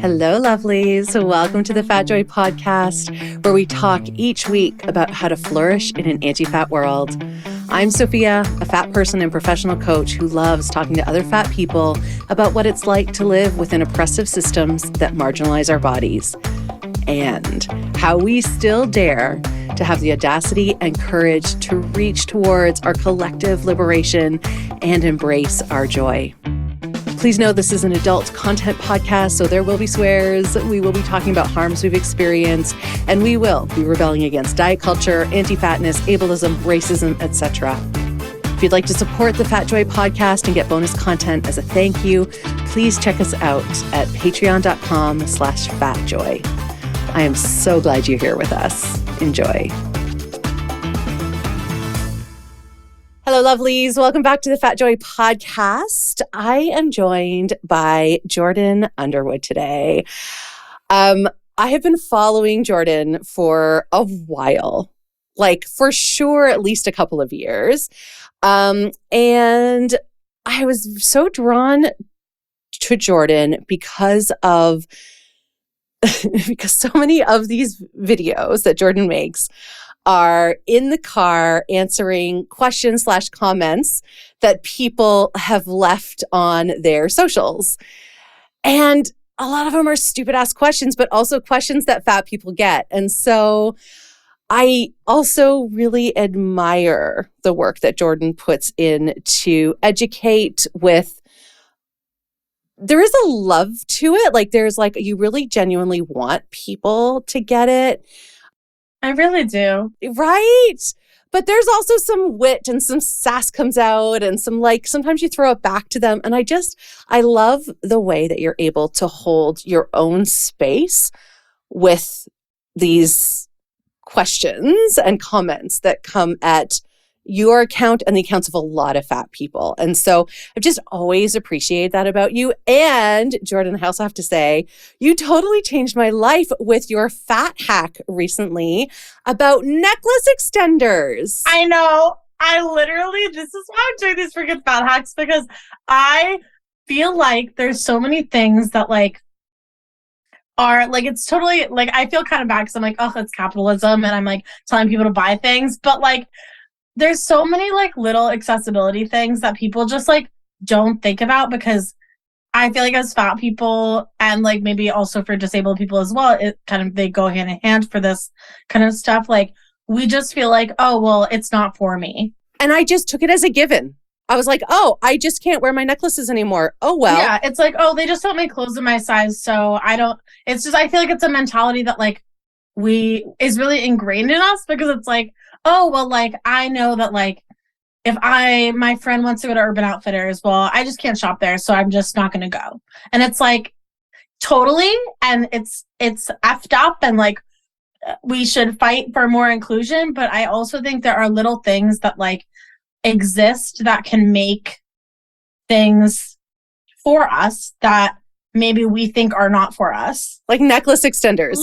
Hello, lovelies. Welcome to the Fat Joy podcast, where we talk each week about how to flourish in an anti-fat world. I'm Sophia, a fat person and professional coach who loves talking to other fat people about what it's like to live within oppressive systems that marginalize our bodies, and how we still dare to have the audacity and courage to reach towards our collective liberation and embrace our joy. Please know this is an adult content podcast, so there will be swears, we will be talking about harms we've experienced, and we will be rebelling against diet culture, anti-fatness, ableism, racism, etc. If you'd like to support the Fat Joy podcast and get bonus content as a thank you, please check us out at patreon.com/fatjoy. I am so glad you're here with us. Enjoy. Hello, lovelies. Welcome back to the Fat Joy podcast. I am joined by Jordan Underwood today. I have been following Jordan for a while, like for sure, at least a couple of years. And I was so drawn to Jordan because so many of these videos that Jordan makes are in the car answering questions/comments that people have left on their socials. And a lot of them are stupid ass questions, but also questions that fat people get. And so I also really admire the work that Jordan puts in to educate with. There is a love to it. Like there's like, you really genuinely want people to get it. I really do. Right? But there's also some wit and some sass comes out and some like, sometimes you throw it back to them. And I love the way that you're able to hold your own space with these questions and comments that come at your account and the accounts of a lot of fat people. And so I've just always appreciated that about you. And Jordan, I also have to say, you totally changed my life with your fat hack recently about necklace extenders. I know. This is why I'm doing these freaking fat hacks, because I feel like there's so many things that are like, it's totally like, I feel kind of bad because I'm like, oh, it's capitalism. And I'm like telling people to buy things, but like, there's so many like little accessibility things that people just like don't think about, because I feel like as fat people and like maybe also for disabled people as well, it kind of, they go hand in hand for this kind of stuff. Like we just feel like, oh, well, it's not for me. And I just took it as a given. I was like, oh, I just can't wear my necklaces anymore. Oh, well. Yeah. It's like, oh, they just don't make clothes in my size. So I feel like it's a mentality that like is really ingrained in us, because it's like, oh, well, like, I know that, like, if my friend wants to go to Urban Outfitters, well, I just can't shop there, so I'm just not going to go. And it's, like, totally, and it's effed up, and, like, we should fight for more inclusion, but I also think there are little things that, like, exist that can make things for us that maybe we think are not for us. Like necklace extenders.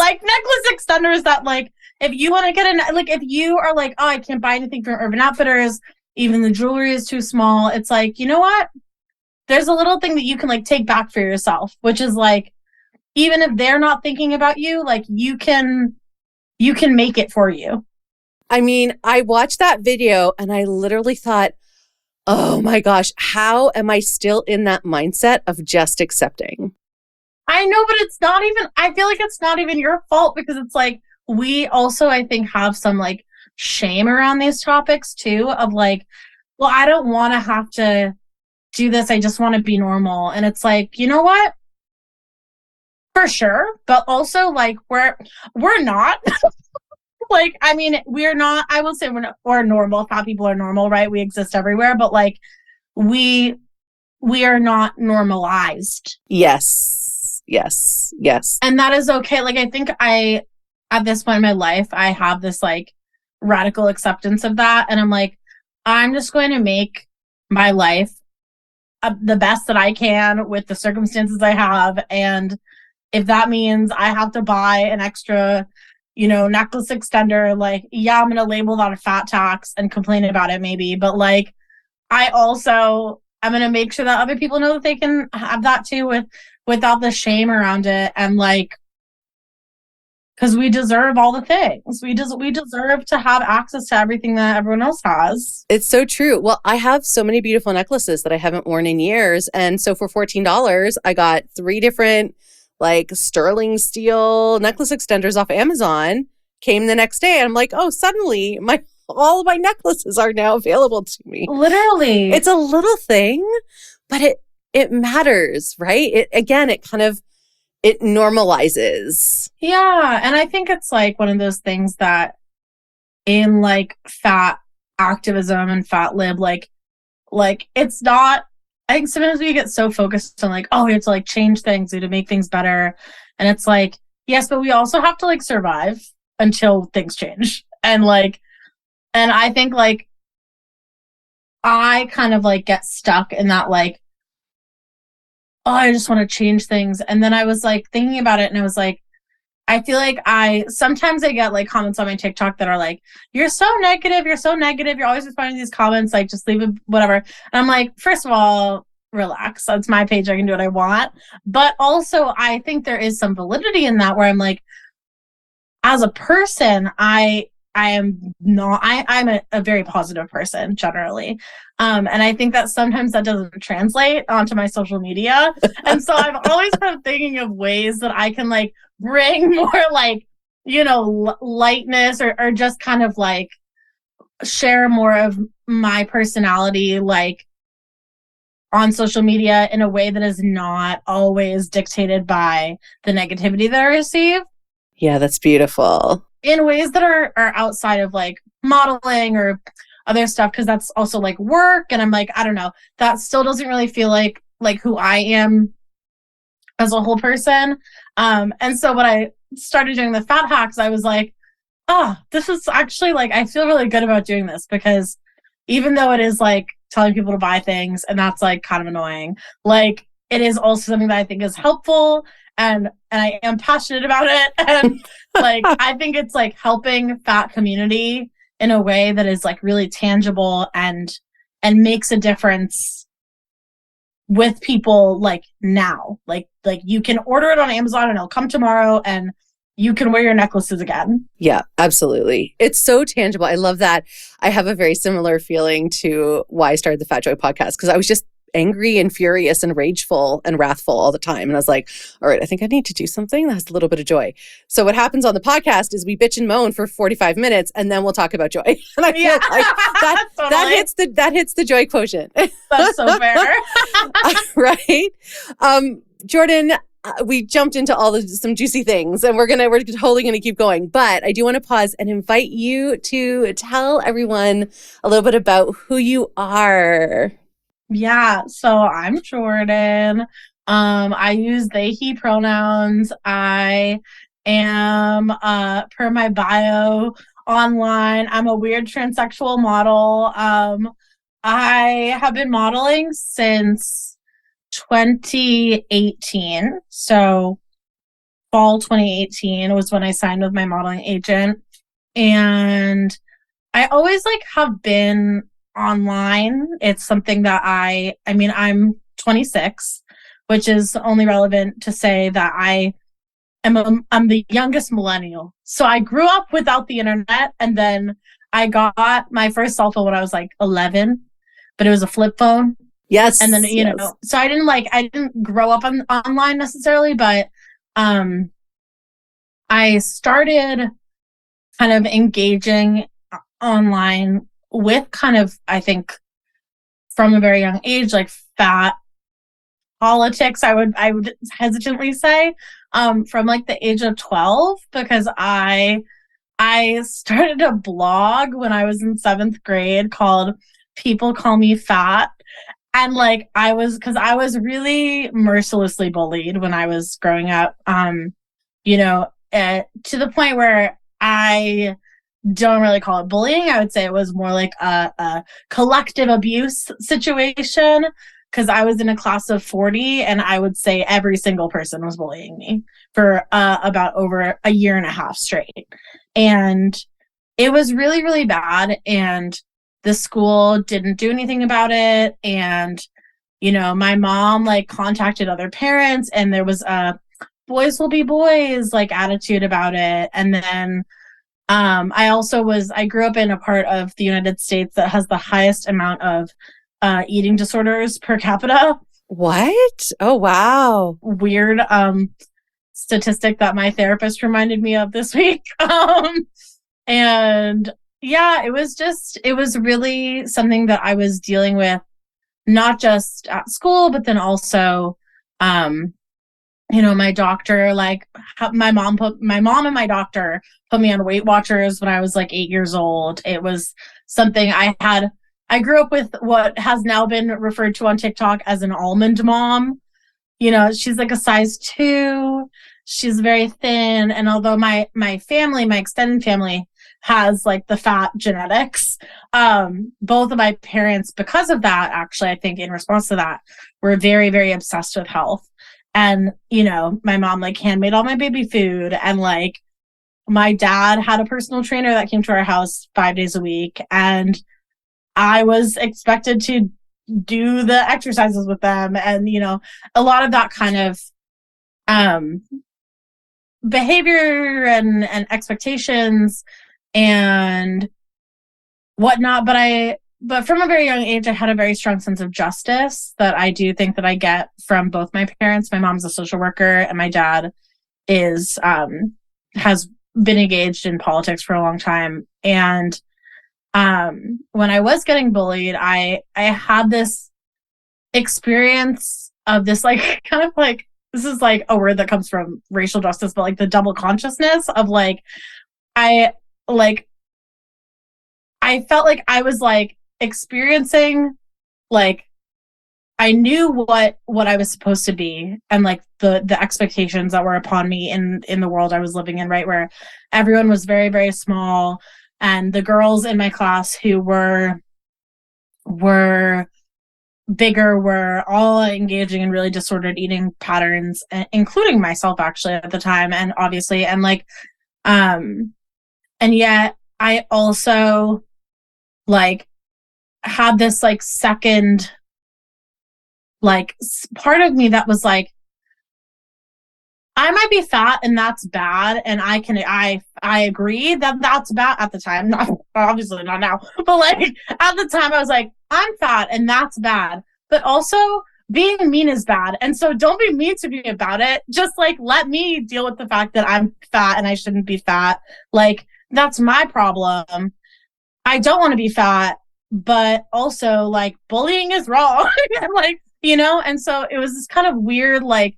That, like, if you want to get if you are like, oh, I can't buy anything from Urban Outfitters, even the jewelry is too small. It's like, you know what? There's a little thing that you can like take back for yourself, which is like, even if they're not thinking about you, like you can make it for you. I mean, I watched that video and I literally thought, oh my gosh, how am I still in that mindset of just accepting? I know, but I feel like it's not even your fault, because it's like, we also, I think, have some like shame around these topics too, of like, well, I don't want to have to do this. I just want to be normal. And it's like, you know what? For sure. But also like, we're not like, I mean, we're not, I will say we're normal. Fat people are normal, right? We exist everywhere, but like we are not normalized. Yes. And that is okay. Like, I think at this point in my life, I have this like radical acceptance of that. And I'm like, I'm just going to make my life the best that I can with the circumstances I have. And if that means I have to buy an extra, necklace extender, like, yeah, I'm going to label that a fat tax and complain about it maybe. But like, I also I'm going to make sure that other people know that they can have that too without the shame around it. And like, because we deserve all the things. We deserve to have access to everything that everyone else has. It's so true. Well, I have so many beautiful necklaces that I haven't worn in years. And so for $14, I got 3 different like sterling steel necklace extenders off Amazon. Came the next day and I'm like, oh, suddenly all of my necklaces are now available to me. Literally. It's a little thing, but it matters, right? It normalizes. Yeah. And I think it's like one of those things that in like fat activism and fat lib, like it's not, I think sometimes we get so focused on like, oh, we have to like change things, we have to make things better. And it's like, yes, but we also have to like survive until things change. And I think like I kind of like get stuck in that like, oh, I just want to change things. And then I was like thinking about it and I was like, I feel like sometimes I get like comments on my TikTok that are like, you're so negative. You're always responding to these comments. Like, just leave it, whatever. And I'm like, first of all, relax. That's my page. I can do what I want. But also I think there is some validity in that where I'm like, as a person, I'm a very positive person generally. And I think that sometimes that doesn't translate onto my social media. And so I'm always kind of thinking of ways that I can like bring more like, you know, lightness or just kind of like share more of my personality, like on social media in a way that is not always dictated by the negativity that I receive. Yeah, that's beautiful. In ways that are outside of like modeling or other stuff, because that's also like work. And I'm like, I don't know, that still doesn't really feel like who I am as a whole person. And so when I started doing the fat hacks, I was like, oh, this is actually like, I feel really good about doing this, because even though it is like telling people to buy things and that's like kind of annoying, like it is also something that I think is helpful and I am passionate about it. And like, I think it's like helping fat community in a way that is like really tangible and makes a difference with people like now. Like you can order it on Amazon and it'll come tomorrow and you can wear your necklaces again. Yeah, absolutely. It's so tangible. I love that. I have a very similar feeling to why I started the Fat Joy podcast, because I was just angry and furious and rageful and wrathful all the time. And I was like, all right, I think I need to do something that has a little bit of joy. So what happens on the podcast is we bitch and moan for 45 minutes and then we'll talk about joy. And I feel like that hits the joy quotient. That's so fair. Right? Jordan, we jumped into some juicy things and we're totally going to keep going. But I do want to pause and invite you to tell everyone a little bit about who you are. Yeah, so I'm Jordan. I use they, he pronouns. I am, per my bio online, I'm a weird transsexual model. I have been modeling since 2018. So fall 2018 was when I signed with my modeling agent. And I always like have been online. It's something that I'm 26, which is only relevant to say that I'm the youngest millennial. So I grew up without the internet, and then I got my first cell phone when I was like 11, but it was a flip phone. Yes. And then, you know, so I didn't grow up online necessarily, but I started kind of engaging online with kind of, I think, from a very young age, like fat politics, I would hesitantly say, from like the age of 12, because I started a blog when I was in 7th grade called People Call Me Fat. And like, because I was really mercilessly bullied when I was growing up, to the point where I don't really call it bullying. I would say it was more like a collective abuse situation, because I was in a class of 40 and I would say every single person was bullying me for about over a year and a half straight. And it was really, really bad. And the school didn't do anything about it. And my mom like contacted other parents, and there was a boys will be boys like attitude about it. And then I grew up in a part of the United States that has the highest amount of eating disorders per capita. What? Oh, wow. Weird statistic that my therapist reminded me of this week. And yeah, it was really something that I was dealing with, not just at school, but then also, my doctor, like my mom and my doctor put me on Weight Watchers when I was like 8 years old. It was something I grew up with what has now been referred to on TikTok as an almond mom. She's like a size 2. She's very thin. And although my extended family has like the fat genetics, both of my parents, because of that, actually, I think in response to that, were very, very obsessed with health. And, my mom like handmade all my baby food, and like my dad had a personal trainer that came to our house 5 days a week. And I was expected to do the exercises with them. And, a lot of that kind of behavior and expectations and whatnot. But from a very young age, I had a very strong sense of justice that I do think that I get from both my parents. My mom's a social worker, and my dad has been engaged in politics for a long time. And when I was getting bullied, I had this experience of this like kind of like, this is like a word that comes from racial justice, but like the double consciousness of like I felt like I was like experiencing, like I knew what I was supposed to be, and like the expectations that were upon me in the world I was living in, right, where everyone was very, very small, and the girls in my class who were bigger were all engaging in really disordered eating patterns, including myself actually at the time, and obviously, and like and yet I also like had this like second like part of me that was like, I might be fat and that's bad, and I agree that that's bad at the time, not obviously not now, but like at the time I was like, I'm fat and that's bad, but also being mean is bad, and so don't be mean to me about it. Just like let me deal with the fact that I'm fat and I shouldn't be fat. Like that's my problem. I don't want to be fat, but also like bullying is wrong. Like, and so it was this kind of weird, like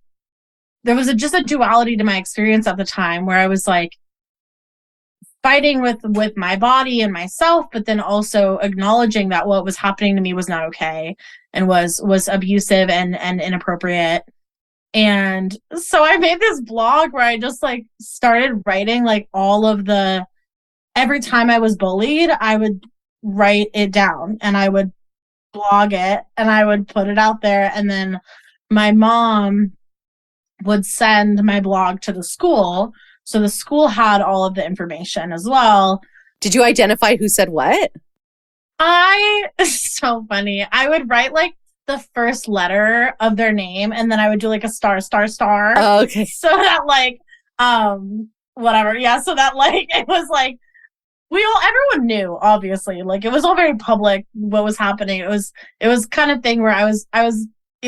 there was just a duality to my experience at the time where I was like fighting with my body and myself, but then also acknowledging that what was happening to me was not okay and was abusive and inappropriate. And so I made this blog where I just like started writing like all of every time I was bullied, I would write it down and I would blog it and I would put it out there. And then my mom would send my blog to the school. So the school had all of the information as well. Did you identify who said what? It's so funny. I would write like the first letter of their name, and then I would do like a star, star, star. Oh, okay. So that like, whatever. Yeah. So that like, it was like, everyone knew, obviously, like it was all very public what was happening. It was kind of thing where it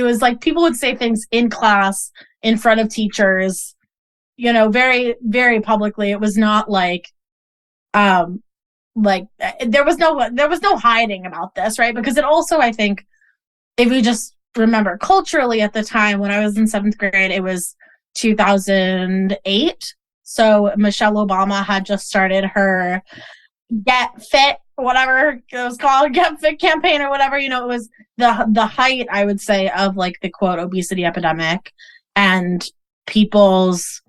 was like people would say things in class in front of teachers, very, very publicly. It was not like there was no hiding about this, right? Because it also, I think, if we just remember culturally at the time when I was in 7th grade, it was 2008. So Michelle Obama had just started her Get Fit, whatever it was called, Get Fit campaign or whatever. It was the height, I would say, of like the quote obesity epidemic and people's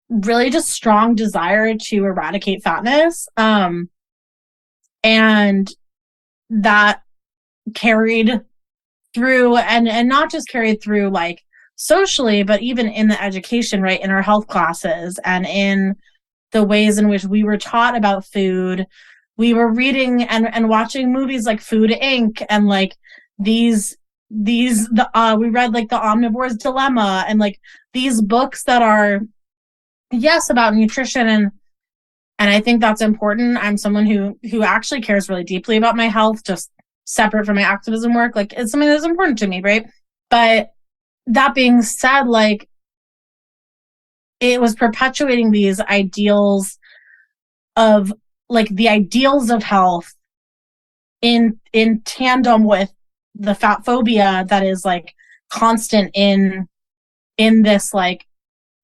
really just strong desire to eradicate fatness. And that carried through and not just carried through like socially, but even in the education, right, in our health classes and in the ways in which we were taught about food. We were reading and watching movies like Food Inc. and like these we read like The Omnivore's Dilemma and like these books that are, yes, about nutrition, and I think that's important. I'm someone who actually cares really deeply about my health, just separate from my activism work. Like, it's something that's important to me, right? But that being said, like, it was perpetuating these ideals of like the ideals of health in tandem with the fat phobia that is like constant in this, like,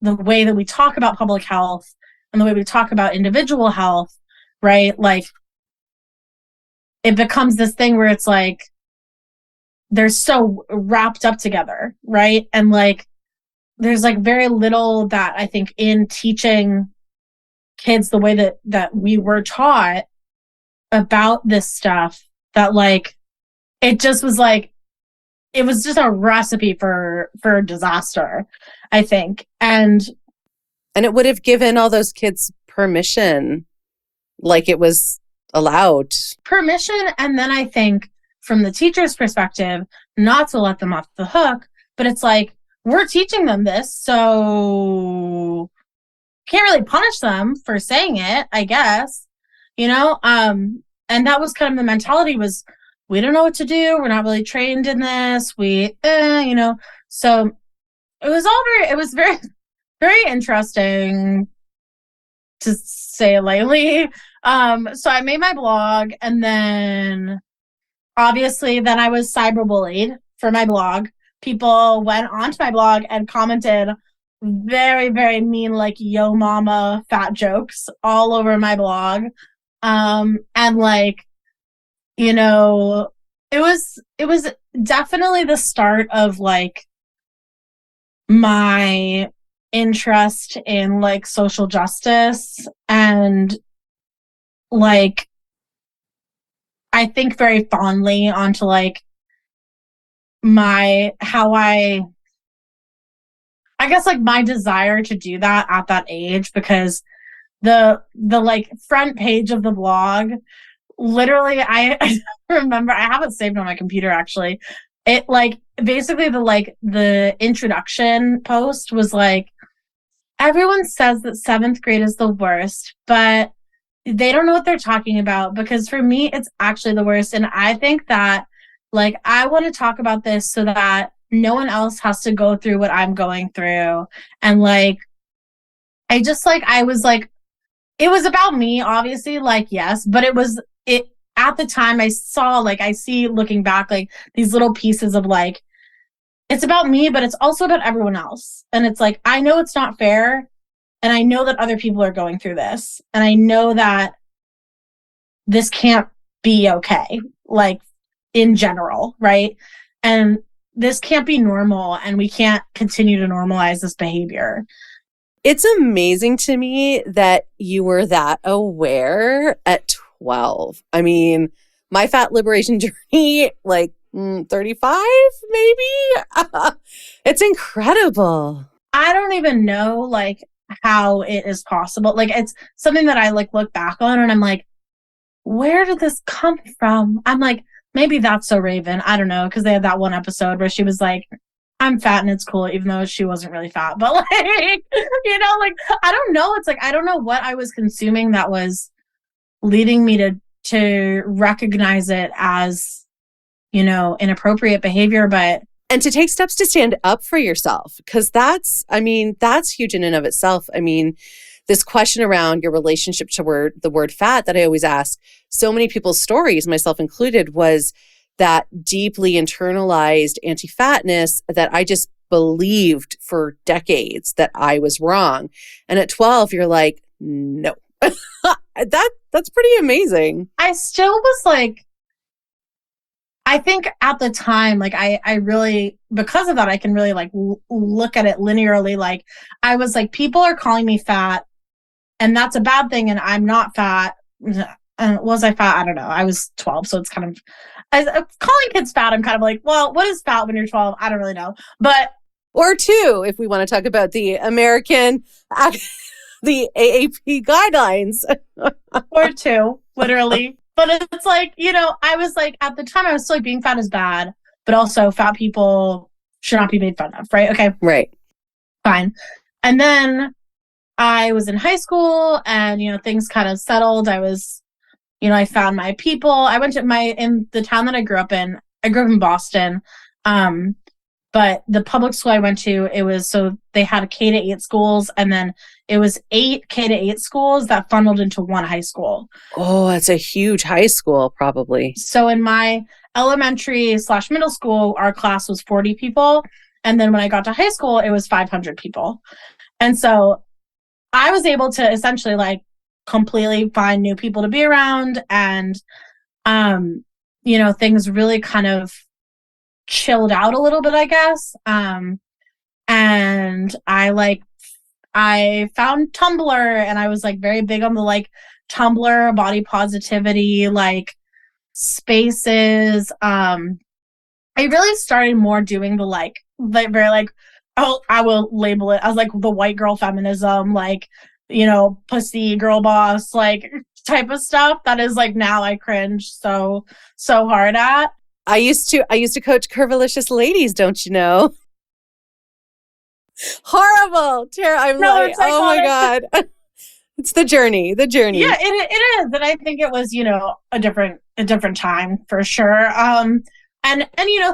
the way that we talk about public health and the way we talk about individual health, right? Like, it becomes this thing where it's like they're so wrapped up together, right? And like there's like very little that I think in teaching kids the way that we were taught about this stuff, that like it just was like it was just a recipe for disaster, I think. And it would have given all those kids permission, like it was allowed. Permission, and then I think from the teacher's perspective, not to let them off the hook, but it's like, we're teaching them this, so can't really punish them for saying it, I guess, you know? And that was kind of the mentality, was we don't know what to do. We're not really trained in this. You know, so it was very, very interesting, to say it lightly. So I made my blog, and then obviously then I was cyberbullied for my blog. People went onto my blog and commented very, very mean, like, yo mama fat jokes all over my blog. And like, you know, it was definitely the start of like my interest in like social justice, and like I think very fondly onto like I guess like my desire to do that at that age, because the like front page of the blog, literally I remember, I have it saved on my computer actually. It like basically the introduction post was like, everyone says that 7th grade is the worst, but they don't know what they're talking about, because for me it's actually the worst. And I think that like I want to talk about this so that no one else has to go through what I'm going through. And like I just like I was like, it was about me, obviously, like, yes, but it at the time I saw, like, I see looking back, like these little pieces of like, it's about me, but it's also about everyone else. And it's like, I know it's not fair, and I know that other people are going through this, and I know that this can't be okay, like in general, right? And this can't be normal, and we can't continue to normalize this behavior. It's amazing to me that you were that aware at 12. I mean, my fat liberation journey, like 35, maybe? It's incredible. I don't even know, like, how it is possible. Like, it's something that I, like, look back on, and I'm like, where did this come from? I'm like, maybe that's so Raven. I don't know, because they had that one episode where she was like, I'm fat and it's cool, even though she wasn't really fat. But like, you know, like, I don't know. It's like, I don't know what I was consuming that was leading me to recognize it as, you know, inappropriate behavior. But and to take steps to stand up for yourself, because that's huge in and of itself. I mean, this question around your relationship to the word fat that I always ask, so many people's stories, myself included, was that deeply internalized anti-fatness that I just believed for decades that I was wrong. And at 12, you're like, no. That's pretty amazing. I still was like, I think at the time, like I really, because of that, I can really like look at it linearly. Like I was like, people are calling me fat, and that's a bad thing, and I'm not fat. Was I fat? I don't know. I was 12, so it's kind of, calling kids fat, I'm kind of like, well, what is fat when you're 12? I don't really know. But or 2, if we want to talk about the American, the AAP guidelines. Or 2, literally. But it's like, you know, I was like, at the time I was still like, being fat is bad. but also fat people should not be made fun of, right? Okay. Right. Fine. And then I was in high school and, things kind of settled. I found my people. I went to in the town that I grew up in. I grew up in Boston. But the public school I went to, they had K-8 schools, and then it was 8 K-8 schools that funneled into one high school. Oh, that's a huge high school, probably. So in my elementary/middle school, our class was 40 people. And then when I got to high school, it was 500 people. And so I was able to essentially like completely find new people to be around, and, things really kind of chilled out a little bit, I guess. And I found Tumblr, and I was like very big on the like Tumblr body positivity, like spaces. I really started more doing the very like, oh, I will label it as like the white girl feminism, like, pussy girl boss, like type of stuff that is like now I cringe so hard at. I used to coach curvilicious ladies, don't you know? Horrible. I'm like, oh my God. It's the journey. Yeah, it is. And I think it was, a different time for sure. And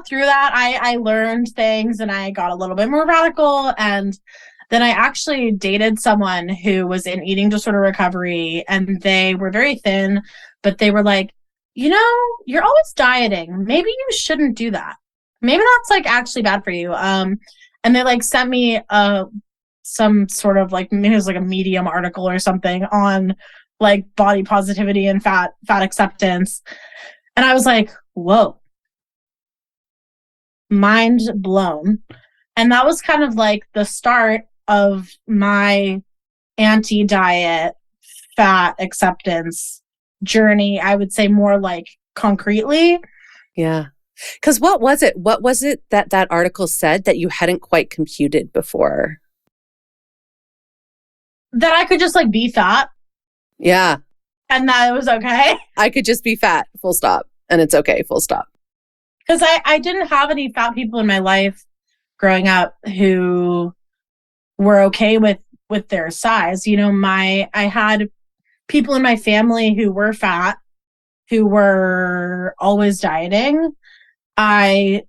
through that I learned things, and I got a little bit more radical. And then I actually dated someone who was in eating disorder recovery, and they were very thin, but they were like, you're always dieting. Maybe you shouldn't do that. Maybe that's like actually bad for you. And they like sent me some sort of like, maybe it was like a Medium article or something on like body positivity and fat acceptance. And I was like, whoa, mind blown. And that was kind of like the start of my anti-diet fat acceptance journey, I would say, more like concretely. Yeah. Because what was it that article said that you hadn't quite computed before? That I could just like be fat. Yeah. And that it was okay. I could just be fat, full stop. And it's okay, full stop. Because I didn't have any fat people in my life growing up who were okay with their size. I had people in my family who were fat, who were always dieting. Both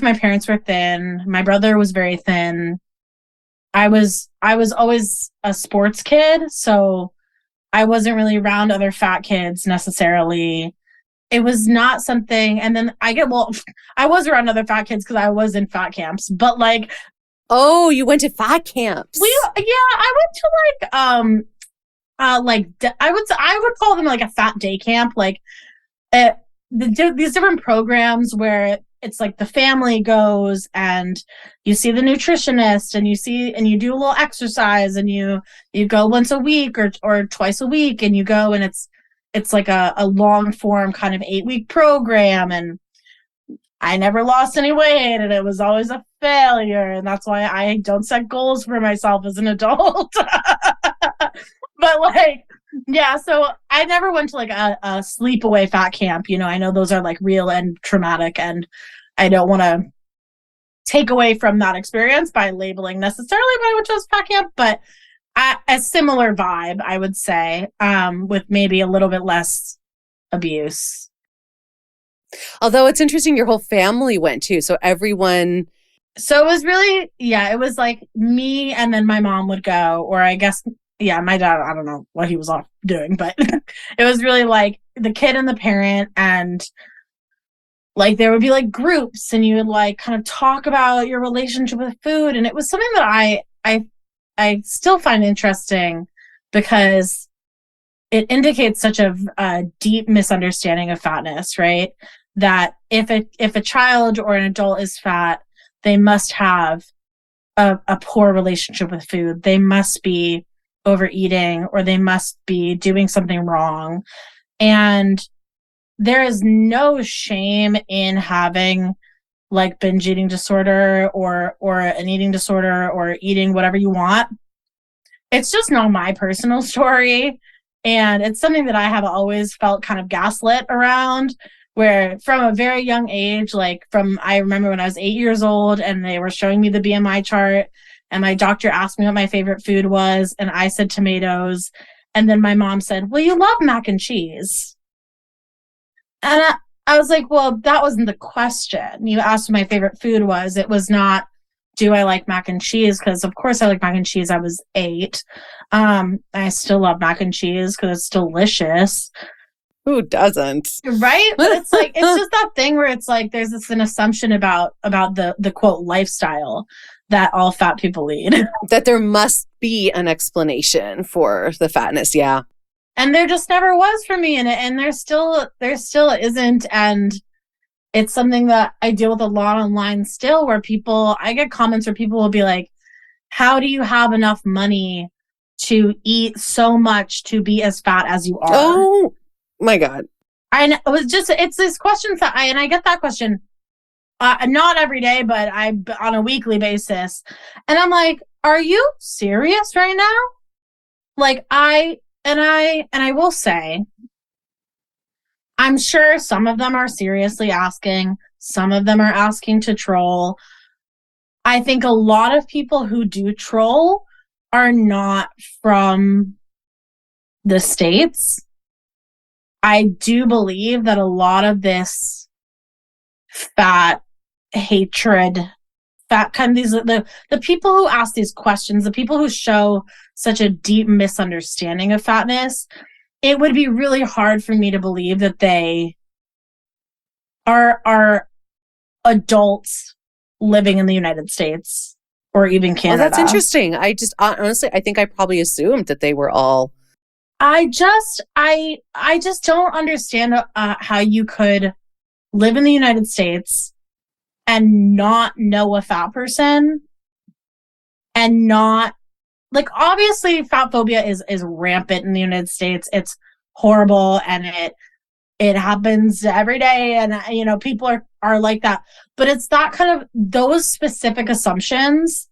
my parents were thin. My brother was very thin. I was always a sports kid, so I wasn't really around other fat kids necessarily. It was not something, and then I was around other fat kids because I was in fat camps, but like, oh, you went to fat camps? I went to I would call them like a fat day camp, like these different programs where it's like the family goes and you see the nutritionist, and you do a little exercise, and you go once a week or twice a week, and you go, and it's like a long form kind of 8-week program. And I never lost any weight, and it was always a failure. And that's why I don't set goals for myself as an adult. But like, yeah, so I never went to like a sleepaway fat camp. I know those are like real and traumatic, and I don't want to take away from that experience by labeling necessarily when I went to a fat camp, but a similar vibe, I would say, with maybe a little bit less abuse. Although it's interesting, your whole family went too. So everyone. So it was really, it was like me, and then my mom would go, or I guess, my dad, I don't know what he was off doing, but it was really like the kid and the parent, and like there would be like groups, and you would like kind of talk about your relationship with food. And it was something that I still find interesting, because it indicates such a deep misunderstanding of fatness, right? That if a child or an adult is fat, they must have a poor relationship with food. They must be overeating, or they must be doing something wrong. And there is no shame in having like binge eating disorder or an eating disorder, or eating whatever you want. It's just not my personal story. And it's something that I have always felt kind of gaslit around, where from a very young age, like I remember when I was 8 years old and they were showing me the BMI chart and my doctor asked me what my favorite food was and I said tomatoes. And then my mom said, well, you love mac and cheese. And I was like, well, that wasn't the question. You asked what my favorite food was. It was not, do I like mac and cheese? Because of course I like mac and cheese. I was 8. I still love mac and cheese because it's delicious. Who doesn't? Right? But it's like, it's just that thing where it's like, there's an assumption about the quote lifestyle that all fat people lead. That there must be an explanation for the fatness. Yeah. And there just never was for me in it. And there still isn't. And it's something that I deal with a lot online still, where I get comments where people will be like, how do you have enough money to eat so much to be as fat as you are? Oh my God. And it's these questions that I get that question, not every day, but on a weekly basis. And I'm like, are you serious right now? Like I will say, I'm sure some of them are seriously asking. Some of them are asking to troll. I think a lot of people who do troll are not from the States. I do believe that a lot of this fat hatred, fat kind of these, the people who ask these questions, the people who show such a deep misunderstanding of fatness, it would be really hard for me to believe that they are adults living in the United States or even Canada. Well, that's interesting. I just honestly, I think I probably assumed that they were all. I just don't understand how you could live in the United States and not know a fat person and not, like, obviously fat phobia is rampant in the United States. It's horrible and it happens every day, and you know, people are like that. But it's that kind of those specific assumptions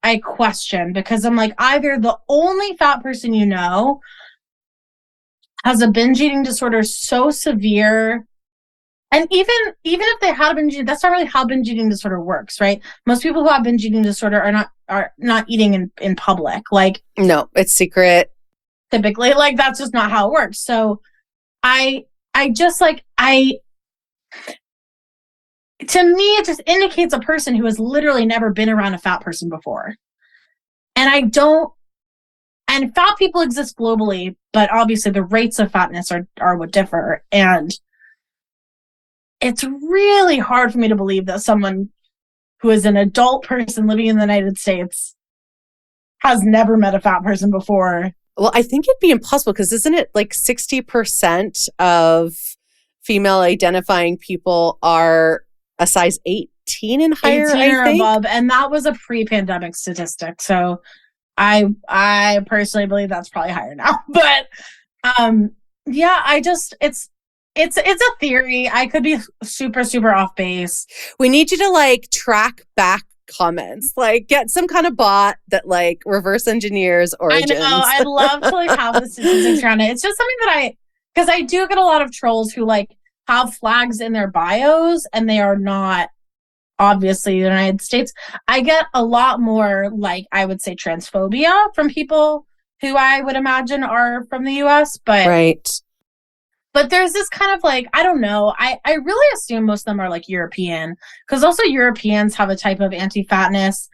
I question, because I'm like, either the only fat person you know has a binge eating disorder so severe, and even if they had a binge eating, that's not really how binge eating disorder works, right? Most people who have binge eating disorder are not eating in public. Like, no, it's secret. Typically, like, that's just not how it works. So I just like, to me, it just indicates a person who has literally never been around a fat person before. And fat people exist globally, but obviously the rates of fatness are what differ. And it's really hard for me to believe that someone who is an adult person living in the United States has never met a fat person before. Well, I think it'd be impossible, because isn't it like 60% of female identifying people are a size 18 and higher, 18 or I think? above, and that was a pre-pandemic statistic. So I personally believe that's probably higher now. But yeah, it's a theory. I could be super, super off base. We need you to like track back comments, like get some kind of bot that like reverse engineers origins. I know. I'd love to like have the statistics around it. It's just something because I do get a lot of trolls who like have flags in their bios and they are not obviously the United States. I get a lot more, like, I would say transphobia from people who I would imagine are from the US, but right. But there's this kind of like, I don't know. I really assume most of them are like European, because also Europeans have a type of anti-fatness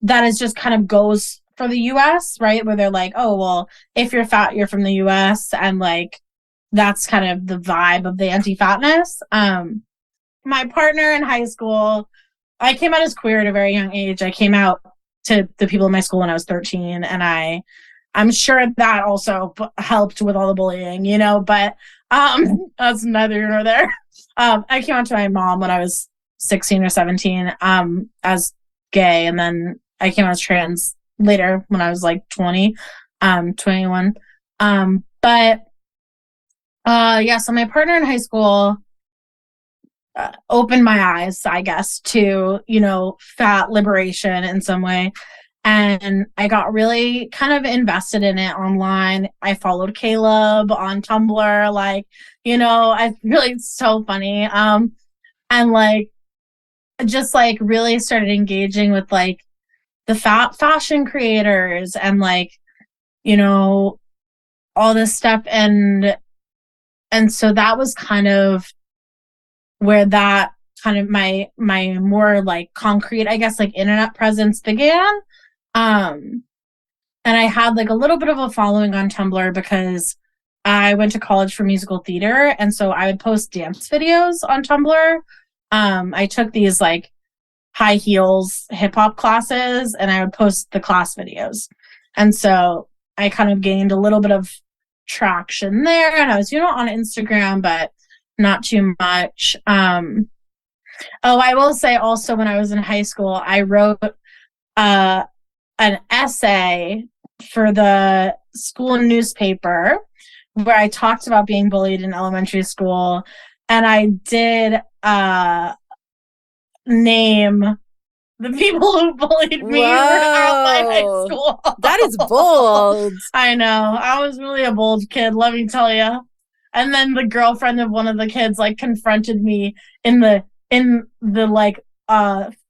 that is just kind of goes for the US, right? Where they're like, oh, well, if you're fat, you're from the US. And like, that's kind of the vibe of the anti-fatness. My partner in high school, I came out as queer at a very young age. I came out to the people in my school when I was 13. And I'm sure that also helped with all the bullying, you know, but that's neither here nor there. I came out to my mom when I was 16 or 17 as gay, and then I came out as trans later when I was like 21. Yeah, so my partner in high school opened my eyes, I guess, to, you know, fat liberation in some way. And I got really kind of invested in it online. I followed Caleb on Tumblr, like, I really, it's so funny. And like, just like really started engaging with like the fashion creators and like, all this stuff. And so that was kind of where that kind of my more like concrete, I guess, like internet presence began. And I had like a little bit of a following on Tumblr because I went to college for musical theater. And so I would post dance videos on Tumblr. I took these like high heels hip hop classes and I would post the class videos. And so I kind of gained a little bit of traction there. And I was, on Instagram, but not too much. I will say also when I was in high school, I wrote an essay for the school newspaper where I talked about being bullied in elementary school. And I did name the people who bullied me throughout my high school. That is bold. I know. I was really a bold kid, let me tell you. And then the girlfriend of one of the kids like confronted me in the like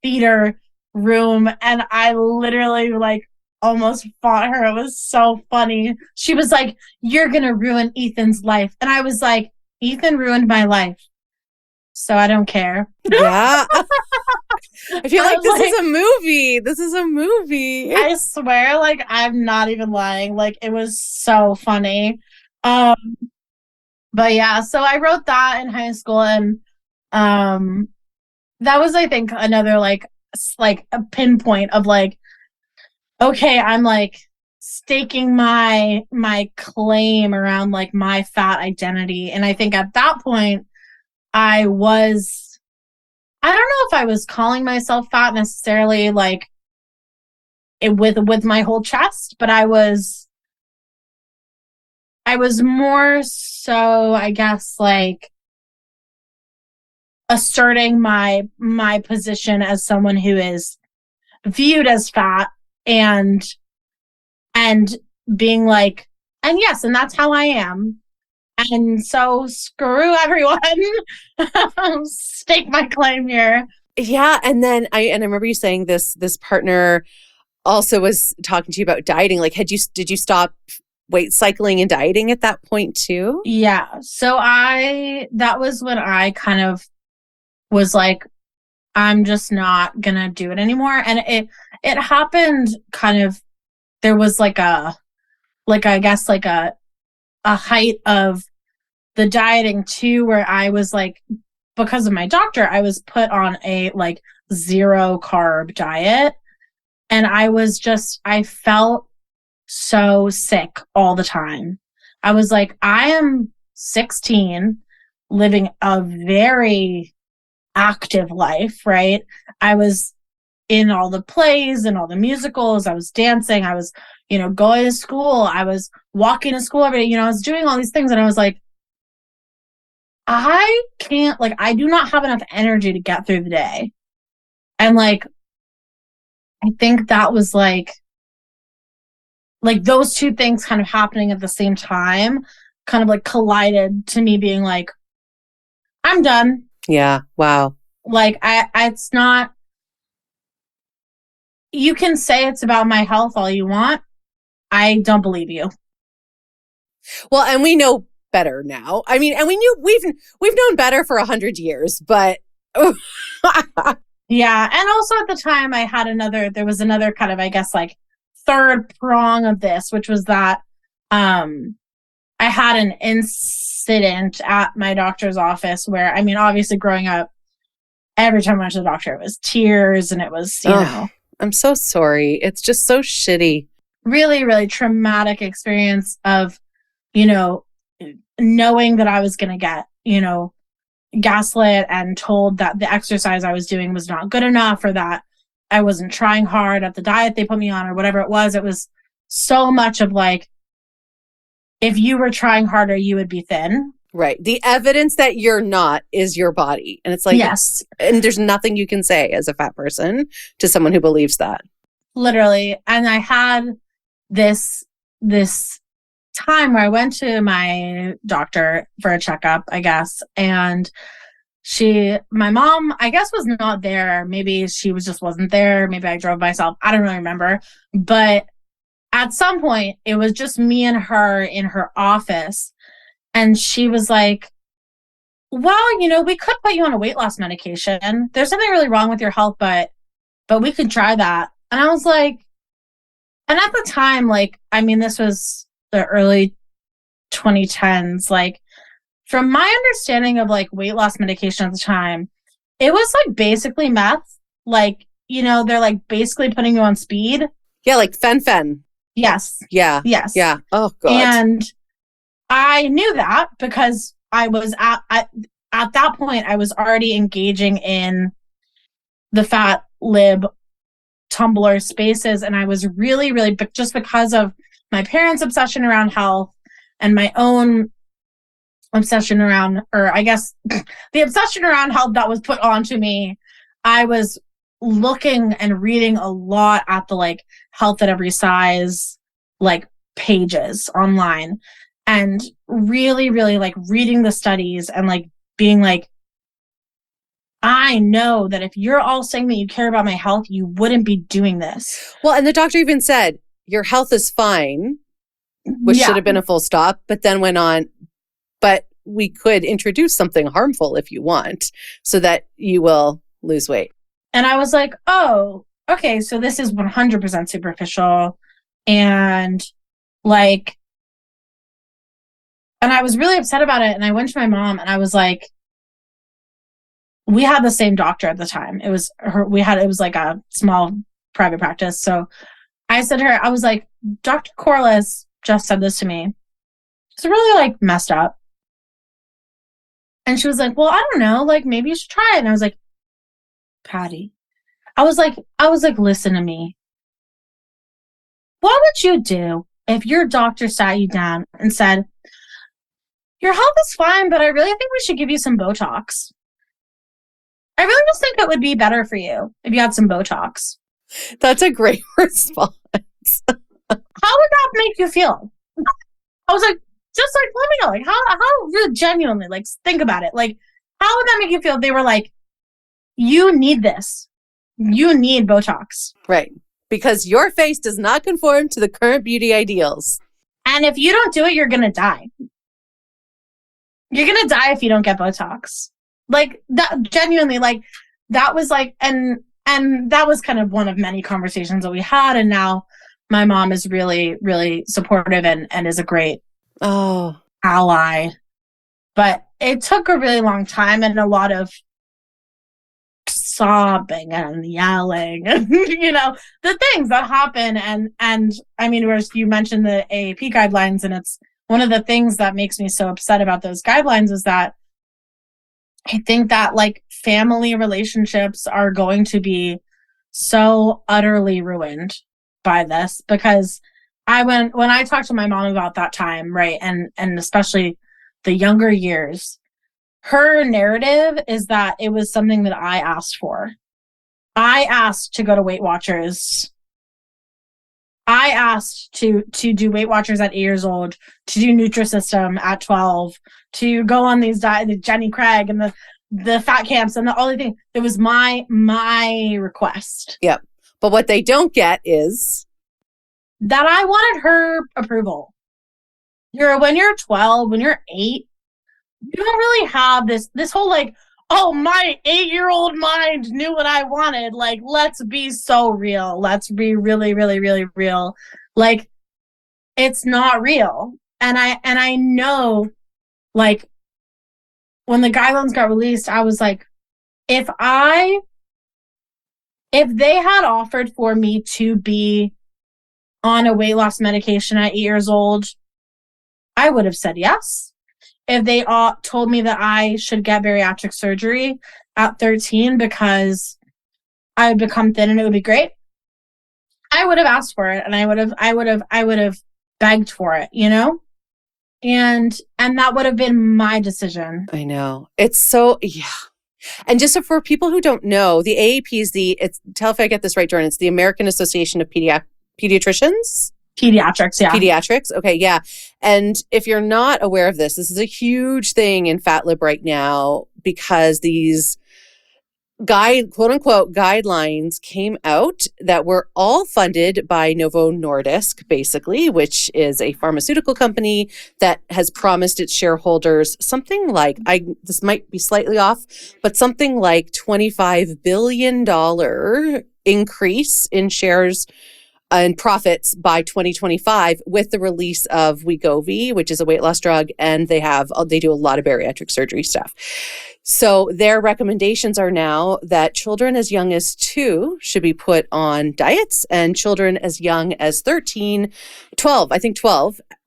theater room, and I literally like almost fought her. It was so funny. She was like, "You're gonna ruin Ethan's life," and I was like, "Ethan ruined my life, so I don't care." Yeah. I feel like this is a movie. This is a movie. I swear, like, I'm not even lying. Like, it was so funny. But yeah, so I wrote that in high school, and that was, I think, another like a pinpoint of like, okay, I'm like staking my claim around like my fat identity. And I think at that point I don't know if I was calling myself fat necessarily like it with my whole chest, but I was more so, I guess, like asserting my position as someone who is viewed as fat and being like, and yes, and that's how I am. And so screw everyone. Stake my claim here. Yeah. And then I remember you saying this partner also was talking to you about dieting. Like, did you stop weight cycling and dieting at that point too? Yeah. So that was when I kind of was like, I'm just not gonna do it anymore. And it happened kind of, there was like I guess like a height of the dieting too, where I was like, because of my doctor, I was put on a like 0 carb diet. And I felt so sick all the time. I was like, I am 16, living a very active life, right? I was in all the plays and all the musicals. I was dancing. I was, going to school. I was walking to school every day. I was doing all these things. And I was like, I can't, like, I do not have enough energy to get through the day. And like, I think that was like those two things kind of happening at the same time kind of like collided to me being like, I'm done. Yeah. Wow. Like it's not, you can say it's about my health all you want. I don't believe you. Well, and we know better now. I mean, and we've known better for 100 years, but yeah. And also at the time there was another kind of, I guess, like third prong of this, which was that I had an incident at my doctor's office where, I mean, obviously growing up, every time I went to the doctor, it was tears and it was, you know. I'm so sorry. It's just so shitty. Really, really traumatic experience of, knowing that I was going to get, gaslit and told that the exercise I was doing was not good enough, or that I wasn't trying hard at the diet they put me on, or whatever it was. It was so much of like, if you were trying harder, you would be thin. Right. The evidence that you're not is your body. And it's like, yes. And there's nothing you can say as a fat person to someone who believes that. literally. And I had this time where I went to my doctor for a checkup, I guess, and my mom, I guess, was not there. Maybe she just wasn't there. Maybe I drove myself. I don't really remember. But at some point, it was just me and her in her office. And she was like, well, we could put you on a weight loss medication. There's something really wrong with your health, but we could try that. And I was like, and at the time, like, I mean, this was the early 2010s. Like, from my understanding of like weight loss medication at the time, it was like basically meth. Like, they're like basically putting you on speed. Yeah, like fen. Yes. Yeah. Yes. Yeah. Oh, God. And I knew that because I was at that point, I was already engaging in the fat lib Tumblr spaces. And I was really, really, just because of my parents' obsession around health and my own obsession around, or I guess the obsession around health that was put onto me, I was looking and reading a lot at the like health at every size, like pages online, and really, really like reading the studies and like being like, I know that if you're all saying that you care about my health, you wouldn't be doing this. Well, and the doctor even said, your health is fine, which should have been a full stop, but then went on, but we could introduce something harmful if you want so that you will lose weight. And I was like, oh, okay, so this is 100% superficial. And like, and I was really upset about it. And I went to my mom and I was like, we had the same doctor at the time. It was like a small private practice. So I said to her, I was like, Dr. Corliss just said this to me. It's really like messed up. And she was like, well, I don't know, like maybe you should try it. And I was like, Patty, I was like, listen to me. What would you do if your doctor sat you down and said, your health is fine, but I really think we should give you some Botox? I really just think it would be better for you if you had some Botox. That's a great response. How would that make you feel? I was like, just like, let me know, like, how really genuinely, like, think about it. Like, how would that make you feel if they were like, you need this. You need Botox. Right. Because your face does not conform to the current beauty ideals. And if you don't do it, you're going to die. You're going to die if you don't get Botox. Like, that genuinely, like, that was like, and that was kind of one of many conversations that we had. And now my mom is really, really supportive and is a great ally. But it took a really long time and a lot of sobbing and yelling and, the things that happen. And I mean, whereas you mentioned the AAP guidelines, and it's one of the things that makes me so upset about those guidelines is that I think that like family relationships are going to be so utterly ruined by this, because when I talked to my mom about that time, right, and especially the younger years, her narrative is that it was something that I asked for. I asked to go to Weight Watchers. I asked to do Weight Watchers at 8 years old, to do Nutrisystem at 12, to go on these the Jenny Craig and the fat camps and all the things. It was my request. Yep. But what they don't get is that I wanted her approval. When you're 12, when you're 8, you don't really have this whole like, oh, my 8-year-old mind knew what I wanted. Like, let's be so real. Let's be really, really, really real. Like, it's not real. And I know, like, when the guidelines got released, I was like, if they had offered for me to be on a weight loss medication at 8 years old, I would have said yes. If they told me that I should get bariatric surgery at 13 because I would become thin and it would be great, I would have asked for it, and I would have begged for it, and that would have been my decision. I know. It's so, yeah. And just so for people who don't know, the AAP is tell if I get this right, Jordan, it's the American Association of Pediatricians? Pediatrics, yeah. Pediatrics, okay, yeah. And if you're not aware of this is a huge thing in FatLib right now because these quote unquote guidelines came out that were all funded by Novo Nordisk, basically, which is a pharmaceutical company that has promised its shareholders something like, this might be slightly off, but something like $25 billion increase in shares and profits by 2025 with the release of Wegovy, which is a weight loss drug, and they do a lot of bariatric surgery stuff. So their recommendations are now that children as young as 2 should be put on diets, and children as young as 12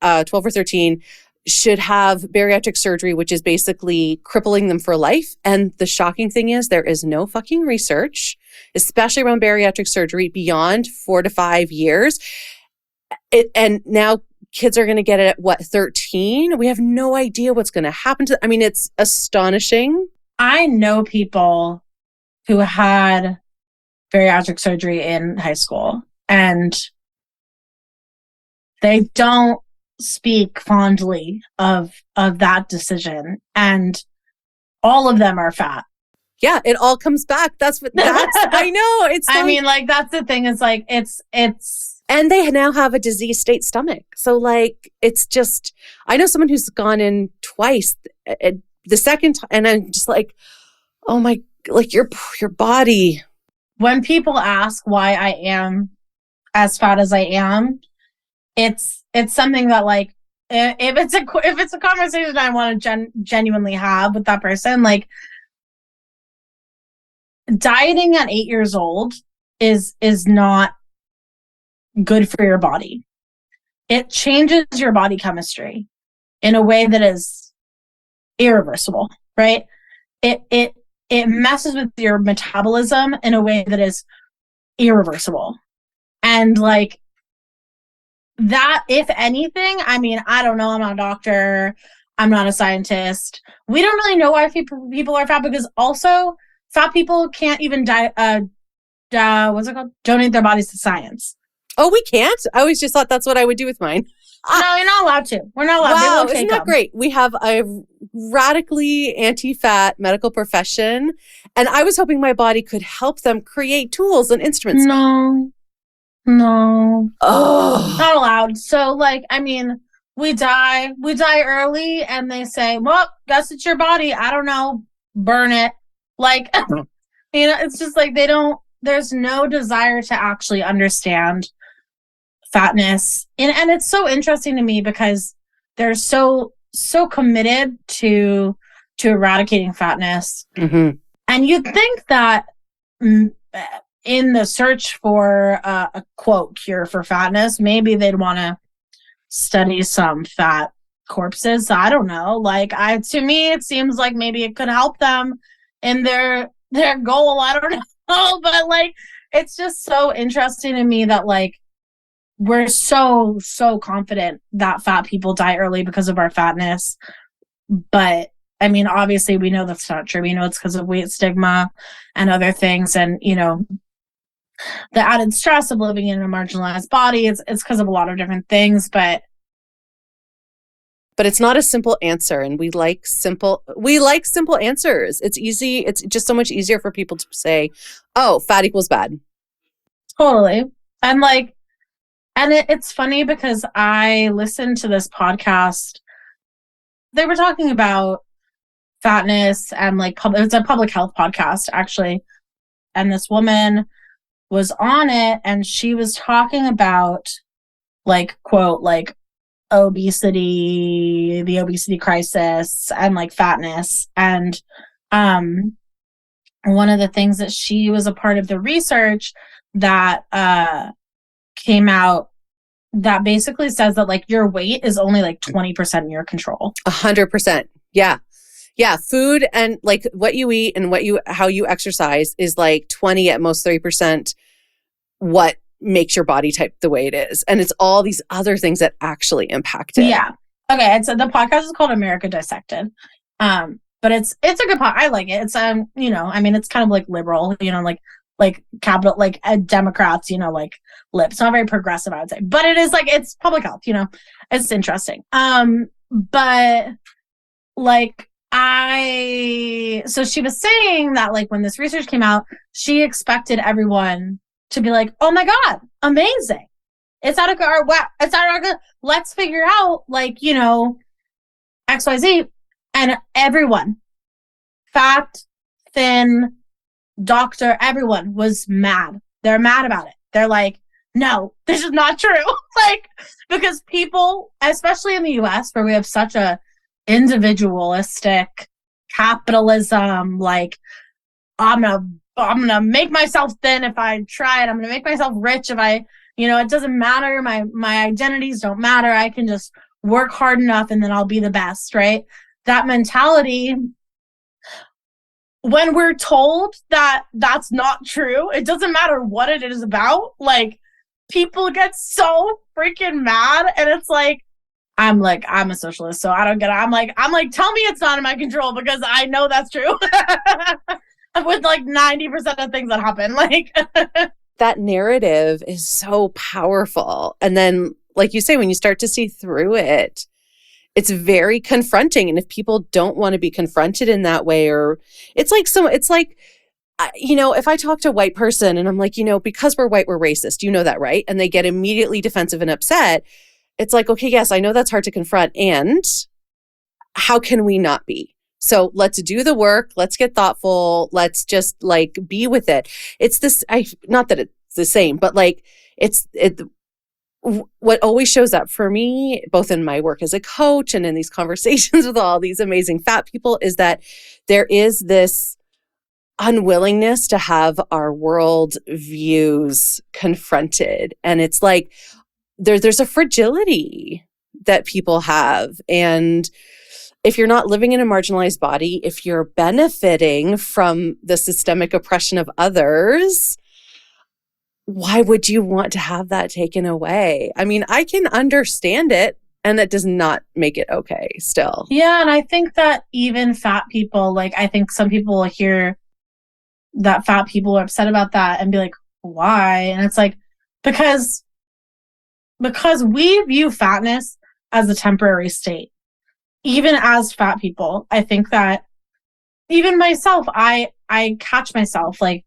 or 13 should have bariatric surgery, which is basically crippling them for life. And the shocking thing is there is no fucking research, especially around bariatric surgery, beyond 4 to 5 years. And now kids are going to get it at 13? We have no idea what's going to happen to them. I mean, it's astonishing. I know people who had bariatric surgery in high school, and they don't speak fondly of that decision, and all of them are fat. Yeah, it all comes back. That's I know. It's I mean, like, that's the thing. It's like, it's and they now have a disease state stomach. So like, it's just, I know someone who's gone in twice, the second time, and I'm just like, oh my, like your body. When people ask why I am as fat as I am, it's something that, like, if it's a conversation I want to genuinely have with that person, like, dieting at 8 years old is not good for your body. It changes your body chemistry in a way that is irreversible, right? It messes with your metabolism in a way that is irreversible. And like that, if anything, I mean, I don't know, I'm not a doctor, I'm not a scientist. We don't really know why people are fat, because also fat people can't even donate their bodies to science. Oh, we can't? I always just thought that's what I would do with mine. No, you're not allowed to. We're not allowed. Wow, isn't that great? We have a radically anti-fat medical profession, and I was hoping my body could help them create tools and instruments. No. Oh, not allowed. So, like, I mean, we die early, and they say, well, guess it's your body. I don't know. Burn it. Like, you know, it's just like there's no desire to actually understand fatness. And it's so interesting to me because they're so committed to eradicating fatness. Mm-hmm. And you'd think that in the search for a quote cure for fatness, maybe they'd want to study some fat corpses. I don't know. Like, to me, it seems like maybe it could help them in their goal. I don't know. But like, it's just so interesting to me that, like, we're so confident that fat people die early because of our fatness. But I mean, obviously we know that's not true. We know it's because of weight stigma and other things. And, you know, the added stress of living in a marginalized body, it's because of a lot of different things. But it's not a simple answer, and we like simple answers. It's easy. It's just so much easier for people to say, oh, fat equals bad. Totally. And like, and it's funny because I listened to this podcast. They were talking about fatness and like, it's a public health podcast actually. And this woman was on it, and she was talking about, like, quote, like, obesity, the obesity crisis, and like fatness. And one of the things that she was a part of the research that came out that basically says that, like, your weight is only like 20% in your control. 100%. Yeah. Food and like what you eat and how you exercise is like 20 at most 30% what makes your body type the way it is. And it's all these other things that actually impact it. Yeah. Okay. And so the podcast is called America Dissected. But but it's a good podcast. I like it. It's you know, I mean, it's kind of like liberal, you know, like capital, like Democrats, you know, like lip. It's not very progressive, I would say, but it is like, it's public health, you know, it's interesting. But like so she was saying that like when this research came out, she expected everyone to be like, oh my God, amazing. It's out of our, it's out of our, let's figure out like, you know, XYZ. And everyone, fat, thin, doctor, everyone was mad. They're mad about it. They're like, no, this is not true. Like, because people, especially in the US, where we have such a individualistic capitalism, like, I'm gonna make myself thin if I try it. I'm gonna make myself rich if I, you know, it doesn't matter. My identities don't matter. I can just work hard enough and then I'll be the best, right? That mentality, when we're told that that's not true, it doesn't matter what it is about, like, people get so freaking mad. And it's like, I'm a socialist, so I don't get it. I'm like, tell me it's not in my control, because I know that's true. With like 90% of things that happen. Like that narrative is so powerful. And then, like you say, when you start to see through it, it's very confronting. And if people don't want to be confronted in that way, or it's like, you know, if I talk to a white person and I'm like, you know, because we're white, we're racist, you know that, right? And they get immediately defensive and upset. It's like, okay, yes, I know that's hard to confront. And how can we not be? So let's do the work. Let's get thoughtful. Let's just like be with it. It's this, not that it's the same, but like what always shows up for me, both in my work as a coach and in these conversations with all these amazing fat people, is that there is this unwillingness to have our world views confronted. And it's like, there's a fragility that people have. And if you're not living in a marginalized body, if you're benefiting from the systemic oppression of others, why would you want to have that taken away? I mean, I can understand it, and that does not make it okay still. Yeah, and I think that even fat people, like, I think some people will hear that fat people are upset about that and be like, why? And it's like, because we view fatness as a temporary state. Even as fat people, I think that even myself, I catch myself like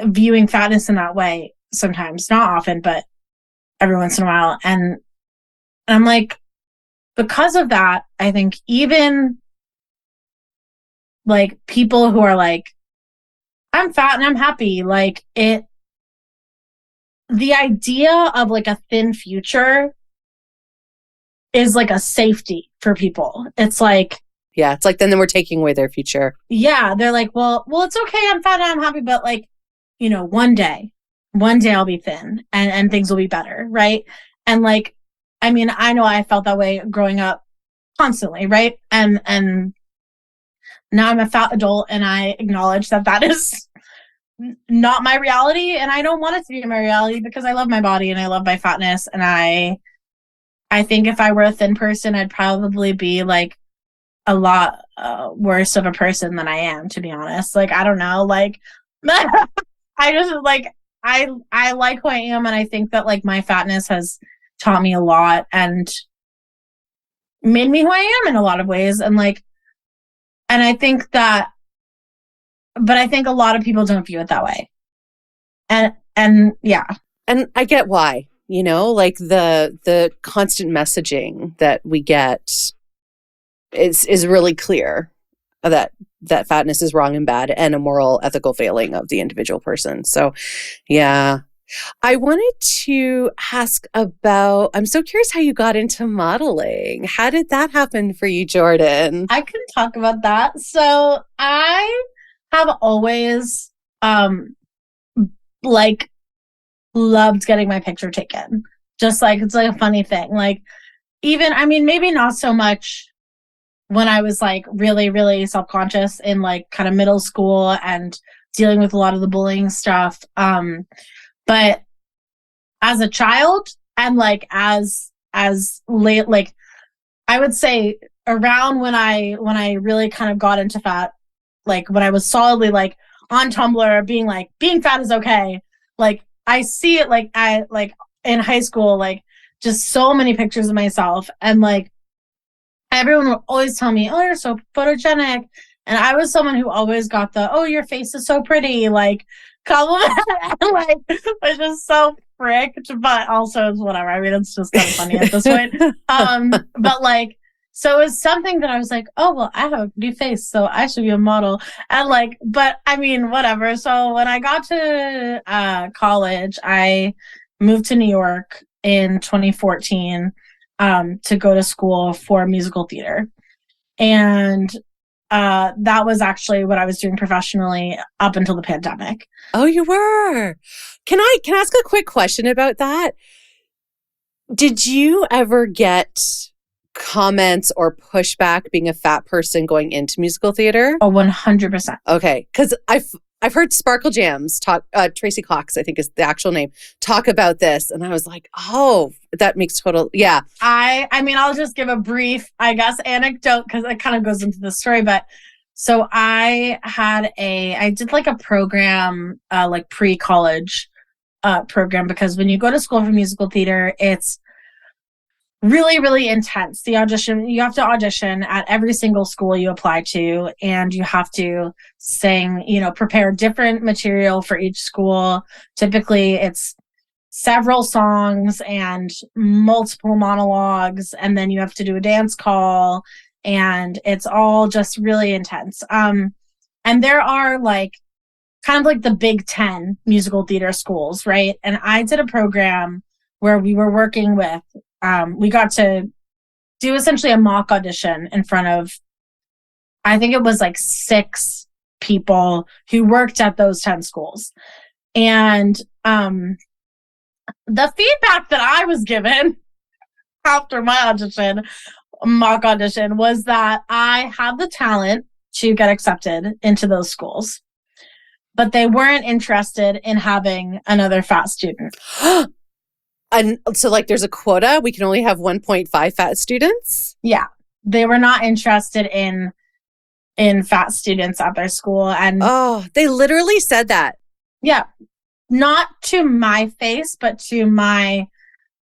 viewing fatness in that way sometimes, not often, but every once in a while. And I'm like, because of that, I think even like people who are like, I'm fat and I'm happy, like the idea of like a thin future is like a safety for people. It's like, yeah, it's like then we're taking away their future. Yeah, they're like, well, it's okay. I'm fat and I'm happy, but like, you know, one day I'll be thin and things will be better, right? And like, I mean, I know I felt that way growing up constantly, right? And now I'm a fat adult, and I acknowledge that is not my reality, and I don't want it to be my reality, because I love my body and I love my fatness, and I think if I were a thin person, I'd probably be like a lot worse of a person than I am, to be honest. Like, I don't know, like I just like, I like who I am, and I think that like my fatness has taught me a lot and made me who I am in a lot of ways. And like, and I think that, but I think a lot of people don't view it that way. And yeah. And I get why, you know, like the constant messaging that we get is really clear that fatness is wrong and bad and a moral, ethical failing of the individual person. So, yeah. I wanted to ask about, I'm so curious how you got into modeling. How did that happen for you, Jordan? I can talk about that. So I have always like loved getting my picture taken. Just like, it's like a funny thing. Like, even, I mean, maybe not so much when I was like really, really self-conscious in like kind of middle school and dealing with a lot of the bullying stuff. But as a child and like as late, like I would say around when I really kind of got into fat, like when I was solidly like on Tumblr being fat is okay. Like I see it like in high school, like just so many pictures of myself, and like everyone would always tell me, "Oh, you're so photogenic." And I was someone who always got the, "Oh, your face is so pretty," like compliment. Like was just so fricked, but also it's whatever. I mean, it's just kind of funny at this point. But like, so it was something that I was like, "Oh, well, I have a pretty face, so I should be a model." And like, but I mean, whatever. So when I got to college, I moved to New York in 2014 to go to school for musical theater. And that was actually what I was doing professionally up until the pandemic. Oh, you were. Can I ask a quick question about that? Did you ever get comments or pushback being a fat person going into musical theater? Oh, 100%. Okay, because I've heard Sparkle Jams talk, Tracy Cox, I think is the actual name, talk about this. And I was like, oh, that makes total, yeah. I mean, I'll just give a brief, I guess, anecdote because it kind of goes into the story. But so I did like a program, like pre-college program, because when you go to school for musical theater, it's really, really intense. You have to audition at every single school you apply to, and you have to sing, prepare different material for each school. Typically it's several songs and multiple monologues, and then you have to do a dance call, and it's all just really intense. And there are like kind of like the Big 10 musical theater schools, right? And I did a program where we were working with we got to do essentially a mock audition in front of, I think it was like 6 people who worked at those 10 schools. And the feedback that I was given after my mock audition, was that I had the talent to get accepted into those schools, but they weren't interested in having another fat student. And so like there's a quota, we can only have 1.5 fat students? Yeah. They were not interested in fat students at their school. And oh, they literally said that. Yeah. Not to my face, but to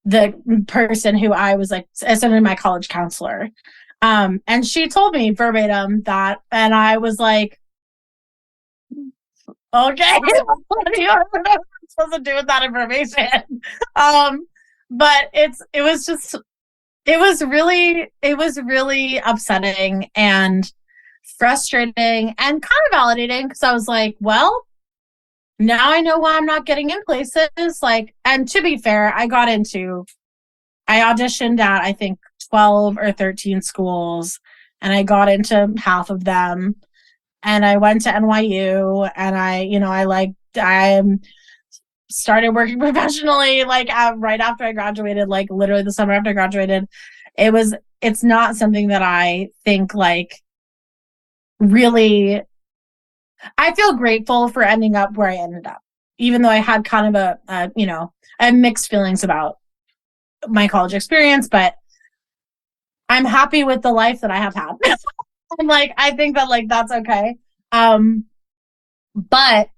the person who I was like essentially my college counselor. And she told me verbatim that, and I was like, okay, what do you supposed to do with that information? But it was really upsetting and frustrating and kind of validating, because I was like, well, now I know why I'm not getting in places. Like, and to be fair, I auditioned at I think 12 or 13 schools, and I got into half of them. And I went to NYU, and I started working professionally, like right after I graduated, like literally the summer after I graduated. It's not something that I think like really, I feel grateful for ending up where I ended up, even though I had kind of I had mixed feelings about my college experience, but I'm happy with the life that I have had. And like, I think that like, that's okay. But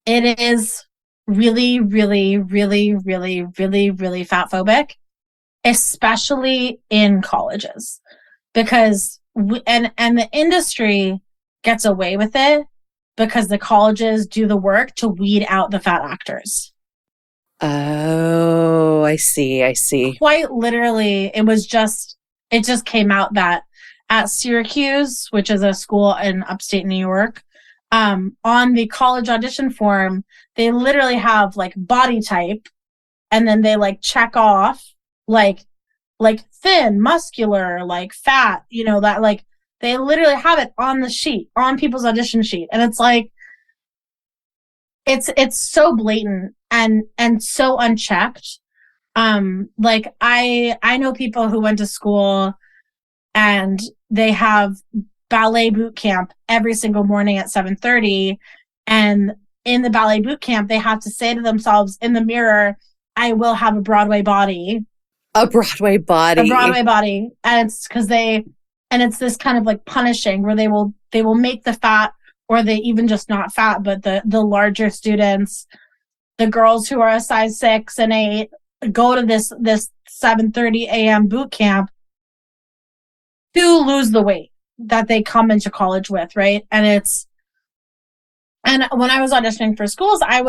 it is really, really, really, really, really, really fat phobic, especially in colleges, because and the industry gets away with it because the colleges do the work to weed out the fat actors. Oh, I see. Quite literally, it just came out that at Syracuse, which is a school in upstate New York, on the college audition form, they literally have like body type, and then they like check off like thin, muscular, like fat, that like they literally have it on the sheet, on people's audition sheet. And it's like, it's so blatant and so unchecked. Like I know people who went to school and they have ballet boot camp every single morning at 7:30. And in the ballet boot camp, they have to say to themselves in the mirror, I will have a Broadway body. A Broadway body. A Broadway body. And it's because it's this kind of like punishing where they will make the fat, or they even just not fat, but the larger students, the girls who are a size 6 and 8, go to this 7:30 a.m. boot camp to lose the weight that they come into college with, right? And when I was auditioning for schools, I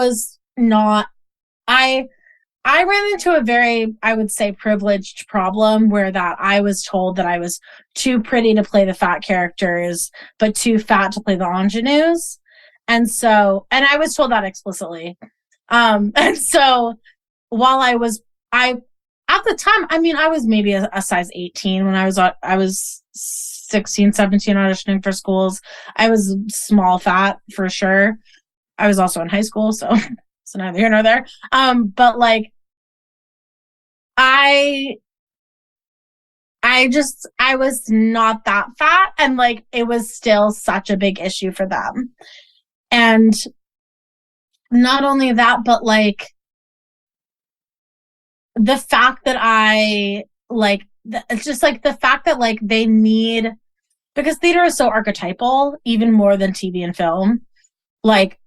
ran into a very, I would say, privileged problem where that I was told that I was too pretty to play the fat characters, but too fat to play the ingenues. And I was told that explicitly. And so while at the time, I mean, I was maybe a size 18 when I was 16, 17 auditioning for schools. I was small fat for sure. I was also in high school, so neither here nor there. But like, I was not that fat, and like, it was still such a big issue for them. And not only that, but like, the fact that it's just like the fact that like they need, because theater is so archetypal, even more than TV and film, like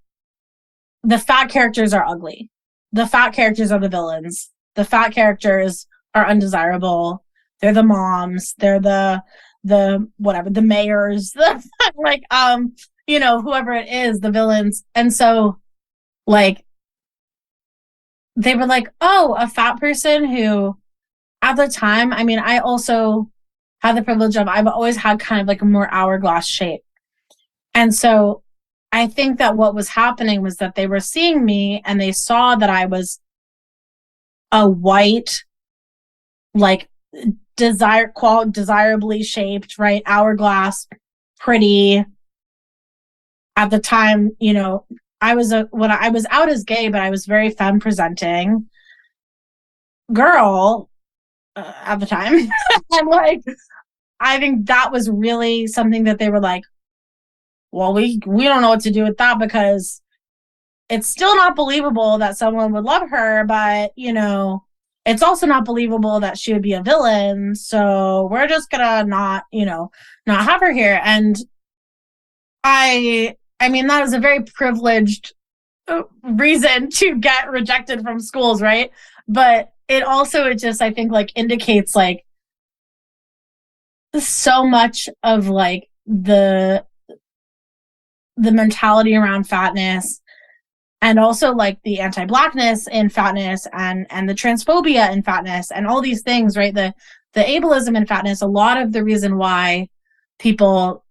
the fat characters are ugly. The fat characters are the villains. The fat characters are undesirable. They're the moms. They're the whatever, the mayors, like, whoever it is, the villains. And so like, they were like, oh, a fat person who, at the time, I mean, I also had the privilege of, I've always had kind of like a more hourglass shape. And so I think that what was happening was that they were seeing me and they saw that I was a white, like, desirably shaped, right? Hourglass, pretty. At the time, I was out as gay, but I was very femme presenting girl at the time. And like, I think that was really something that they were like, well, we don't know what to do with that, because it's still not believable that someone would love her, but it's also not believable that she would be a villain. So we're just gonna not have her here. And I mean, that is a very privileged reason to get rejected from schools, right? But it just, I think, like, indicates like so much of like the mentality around fatness, and also like the anti-blackness in fatness, and the transphobia in fatness, and all these things, right? The ableism in fatness. A lot of the reason why people,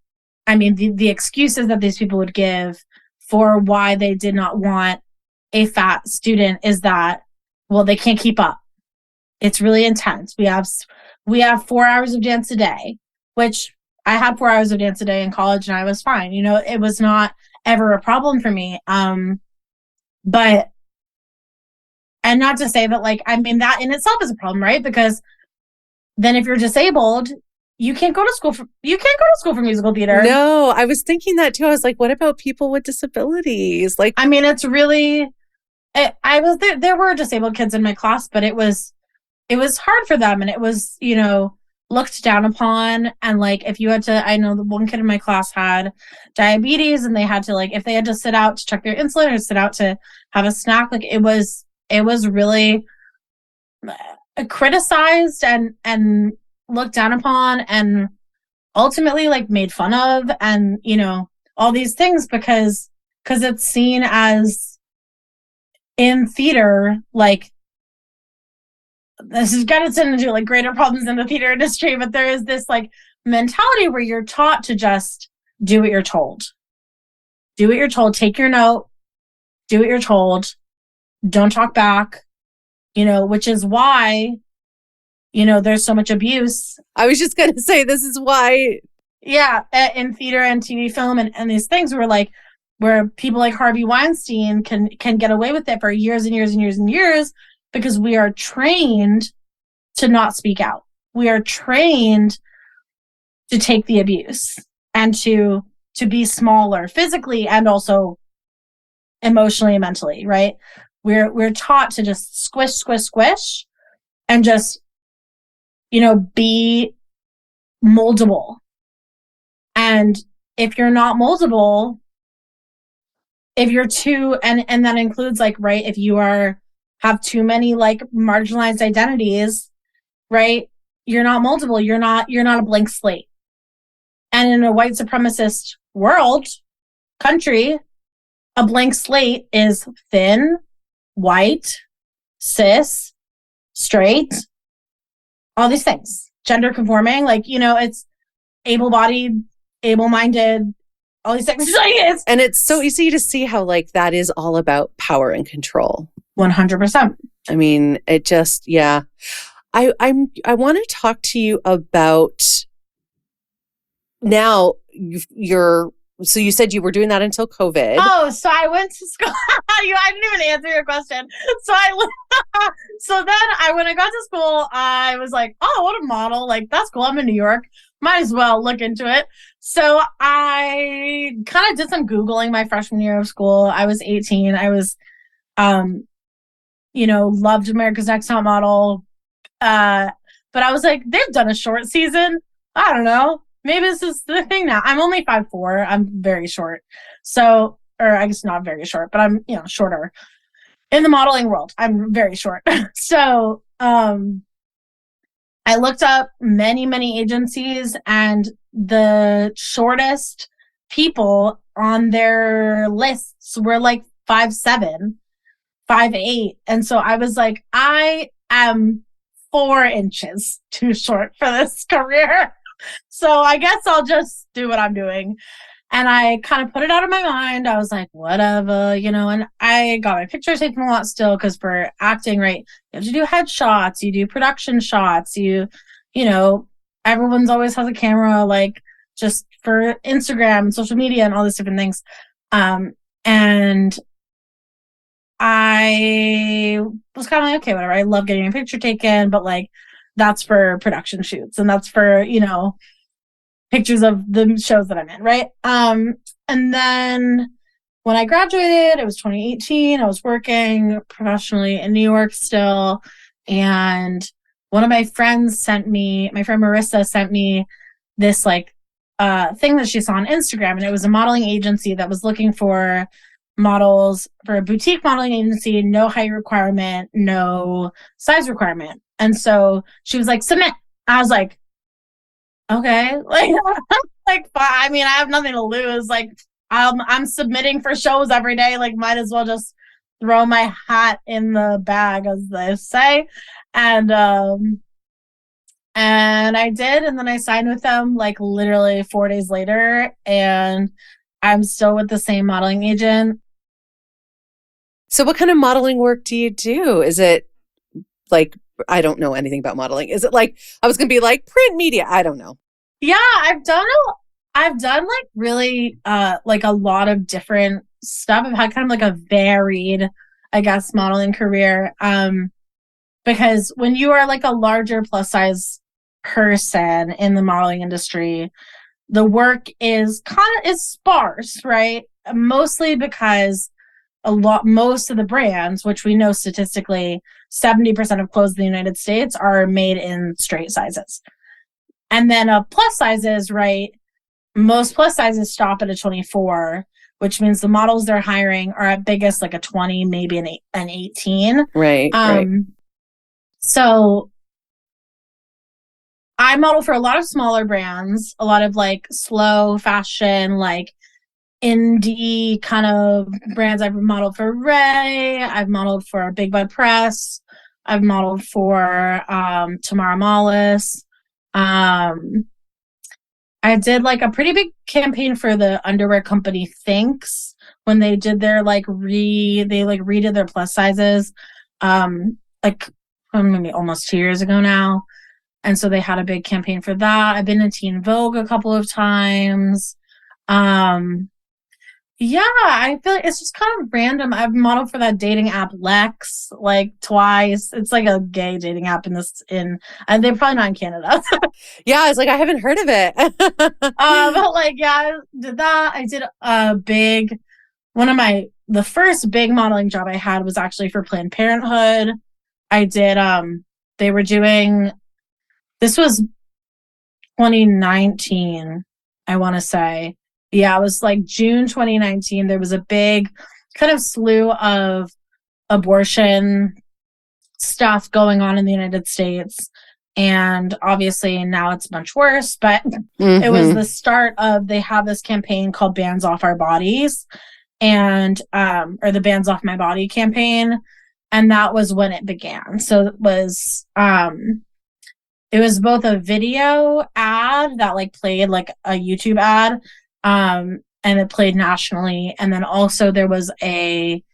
I mean, the excuses that these people would give for why they did not want a fat student is that, well, they can't keep up. It's really intense. We have 4 hours of dance a day, which I had 4 hours of dance a day in college, and I was fine. It was not ever a problem for me. But, and not to say that, like, I mean, that in itself is a problem, right? Because then if you're disabled, you can't go to school for musical theater. No, I was thinking that too. I was like, what about people with disabilities? Like, I mean, it's really, I was there. There were disabled kids in my class, but it was hard for them, and it was, looked down upon. And like, if you had to, I know the one kid in my class had diabetes, and they had to, like, if they had to sit out to check their insulin or sit out to have a snack, like, it was really criticized and looked down upon, and ultimately like made fun of, and all these things, because it's seen as, in theater, like, this has got to do like greater problems in the theater industry, but there is this like mentality where you're taught to just do what you're told. Take your note, do what you're told, don't talk back, which is why there's so much abuse. I was just going to say, this is why. Yeah, in theater and TV, film, and these things where people like Harvey Weinstein can get away with it for years and years and years and years, because we are trained to not speak out. We are trained to take the abuse and to be smaller physically and also emotionally and mentally, right? We're taught to just squish and just be moldable. And if you're not moldable, if you're too, and that includes like, right, if you have too many like marginalized identities, right, you're not moldable. You're not a blank slate. And in a white supremacist country, a blank slate is thin, white, cis, straight, all these things, gender conforming, like, it's able-bodied, able-minded, all these things. And it's so easy to see how like that is all about power and control. 100%. I mean, it just, yeah. I want to talk to you about now so you said you were doing that until COVID. Oh, so I went to school. I didn't even answer your question. So then when I got to school, I was like, oh, what a model. Like, that's cool. I'm in New York. Might as well look into it. So I kind of did some Googling my freshman year of school. I was 18. I was, loved America's Next Top Model. But I was like, they've done a short season. I don't know. Maybe this is the thing now. I'm only 5'4". I'm very short. So, or I guess not very short, but I'm, shorter. In the modeling world, I'm very short. So, I looked up many, many agencies, and the shortest people on their lists were like 5'7", 5'8". And so I was like, I am 4 inches too short for this career. So I guess I'll just do what I'm doing. And I kind of put it out of my mind. I was like, whatever, and I got my pictures taken a lot still, because for acting, right, you have to do headshots, you do production shots, everyone's always has a camera, like, just for Instagram and social media and all these different things. And I was kind of like, okay, whatever. I love getting a picture taken, but like, that's for production shoots, and that's for, pictures of the shows that I'm in, right? And then when I graduated, it was 2018. I was working professionally in New York still, and one of my friends my friend Marissa sent me this like thing that she saw on Instagram, and it was a modeling agency that was looking for models for a boutique modeling agency, no height requirement, no size requirement. And so she was like, submit. I was like, okay, like, I mean, I have nothing to lose. Like, I'm submitting for shows every day. Like, might as well just throw my hat in the bag, as they say. And I did, and then I signed with them like literally 4 days later, and I'm still with the same modeling agent. So what kind of modeling work do you do? Is it like, I don't know anything about modeling. Is it like, I was going to be like print media? I don't know. Yeah, I've done like really like a lot of different stuff. I've had kind of like a varied, I guess, modeling career. Because when you are like a larger plus size person in the modeling industry, the work is sparse, right? Mostly because most of the brands, which we know statistically 70% of clothes in the United States are made in straight sizes. And then plus sizes, right? Most plus sizes stop at a 24, which means the models they're hiring are at biggest like a 20, maybe an 18. Right. Right. So I model for a lot of smaller brands, a lot of like slow fashion, like indie kind of brands. I've modeled for Ray. I've modeled for Big Bud Press. I've modeled for Tamara Mollis. I did like a pretty big campaign for the underwear company Thinx when they did their like redid their plus sizes, like maybe almost 2 years ago now. And so they had a big campaign for that. I've been in Teen Vogue a couple of times. Yeah, I feel like it's just kind of random. I've modeled for that dating app Lex like twice. It's like a gay dating app and they're probably not in Canada. Yeah, it's like I haven't heard of it. But like, yeah, I did that. I did the first big modeling job I had was actually for Planned Parenthood. I did they were doing this was 2019, I want to say. Yeah, it was like June 2019. There was a big kind of slew of abortion stuff going on in the United States. And obviously now it's much worse, but it was the start of, they have this campaign called Bans Off Our Bodies, and or the Bans Off My Body campaign. And that was when it began. So it was both a video ad that like played like a YouTube ad, and it played nationally. And then also there was a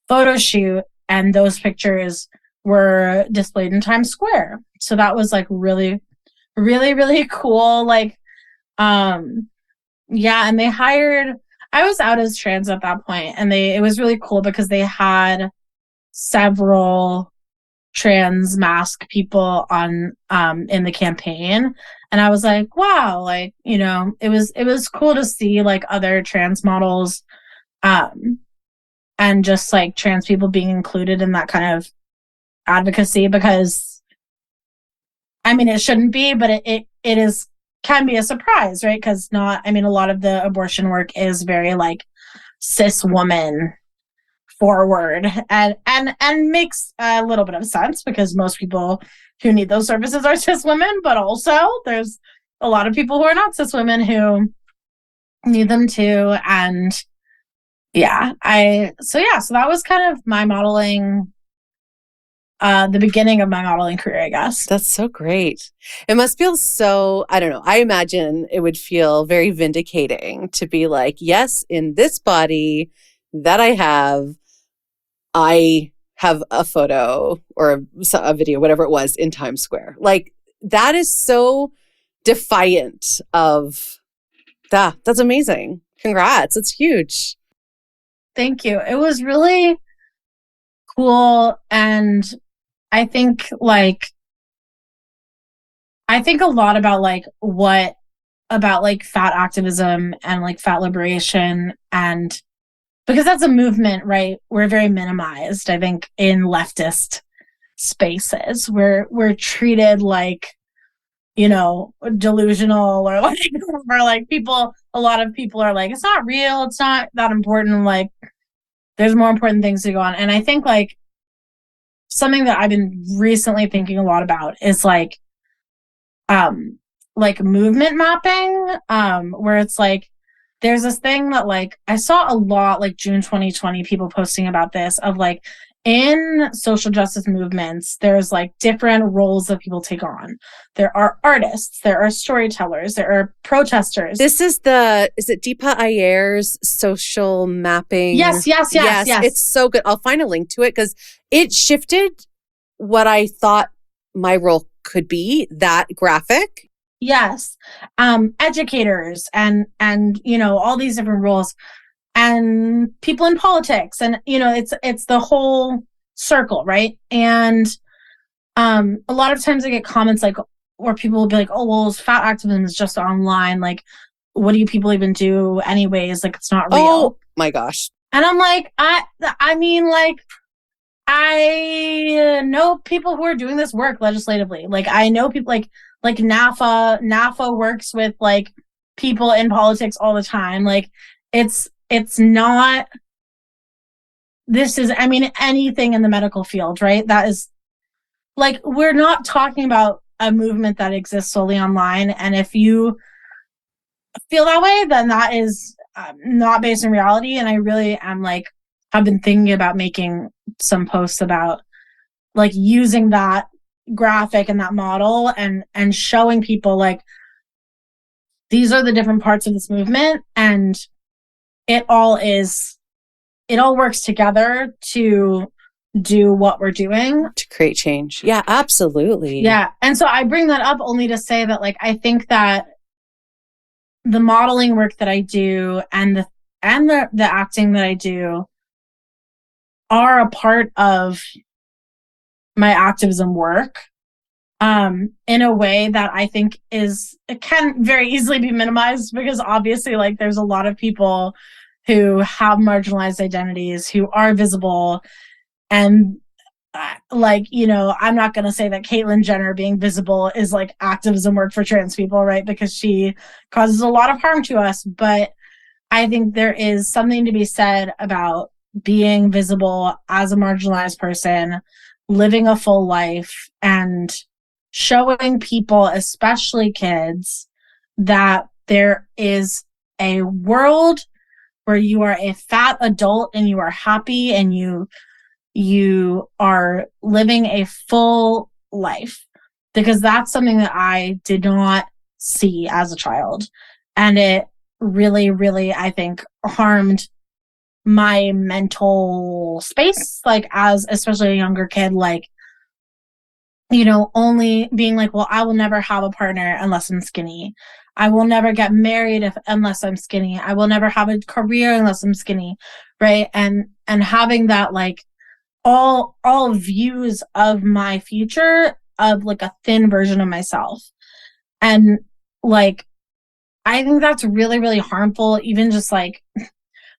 photo shoot, and those pictures were displayed in Times Square. So that was like really, really, really cool. Like, yeah. And they hired, I was out as trans at that point, and it was really cool because they had several trans mask people on in the campaign, and I was like, wow, like, you know, it was cool to see like other trans models and just like trans people being included in that kind of advocacy, because I mean it shouldn't be, but it is, can be a surprise, right? Because not, I mean, a lot of the abortion work is very like cis woman forward, and makes a little bit of sense because most people who need those services are cis women, but also there's a lot of people who are not cis women who need them too. And yeah, so that was kind of my modeling, the beginning of my modeling career, I guess. That's so great. It must feel so, I don't know, I imagine it would feel very vindicating to be like, yes, in this body that I have a photo or a video, whatever it was, in Times Square. Like, that is so defiant of that. That's amazing. Congrats. It's huge. Thank you. It was really cool. And I think a lot about like fat activism and like fat liberation, and because that's a movement, right? We're very minimized, I think, in leftist spaces. We're treated like, you know, delusional, or like people, a lot of people are like, it's not real, it's not that important, like there's more important things to go on. And I think like something that I've been recently thinking a lot about is like movement mapping, where it's like, there's this thing that like I saw a lot, like June 2020, people posting about this, of like, in social justice movements, there's like different roles that people take on. There are artists, there are storytellers, there are protesters. This is is it Deepa Iyer's social mapping? Yes. It's so good. I'll find a link to it because it shifted what I thought my role could be, that graphic. Yes. Educators and, you know, all these different roles, and people in politics, and, you know, it's the whole circle, right? And a lot of times I get comments like, where people will be like, oh, well, fat activism is just online. Like, what do you people even do anyways? Like, it's not real. Oh my gosh. And I'm like, I mean, like, I know people who are doing this work legislatively. Like, I know people like NAFA works with like people in politics all the time. Like, it's not, this is, I mean, anything in the medical field, right? That is like, we're not talking about a movement that exists solely online. And if you feel that way, then that is not based in reality. And I really am like, I've been thinking about making some posts about like using that graphic and that model and showing people like, these are the different parts of this movement, and it all works together to do what we're doing, to create change. Yeah, absolutely. Yeah. And so I bring that up only to say that like, I think that the modeling work that I do and the acting that I do are a part of my activism work, in a way that I think it can very easily be minimized, because obviously like there's a lot of people who have marginalized identities who are visible, and like, you know, I'm not going to say that Caitlyn Jenner being visible is like activism work for trans people, right? Because she causes a lot of harm to us. But I think there is something to be said about being visible as a marginalized person, living a full life, and showing people, especially kids, that there is a world where you are a fat adult and you are happy and you are living a full life, because that's something that I did not see as a child. And it really, really, I think, harmed my mental space, like as especially a younger kid, like, you know, only being like, well, I will never have a partner unless I'm skinny. I will never get married unless I'm skinny. I will never have a career unless I'm skinny. Right. And having that, like, all views of my future of like a thin version of myself. And like, I think that's really, really harmful, even just like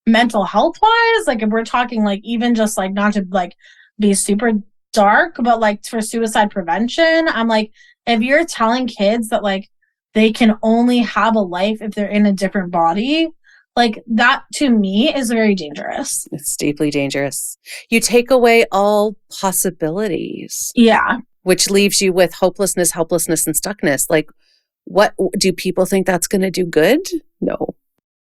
mental health wise. Like, if we're talking like, even just like, not to like be super dark, but like for suicide prevention, I'm like, if you're telling kids that like they can only have a life if they're in a different body, like that to me is very dangerous. It's deeply dangerous. You take away all possibilities. Yeah. Which leaves you with hopelessness, helplessness, and stuckness. Like, what do people think that's going to do good? No.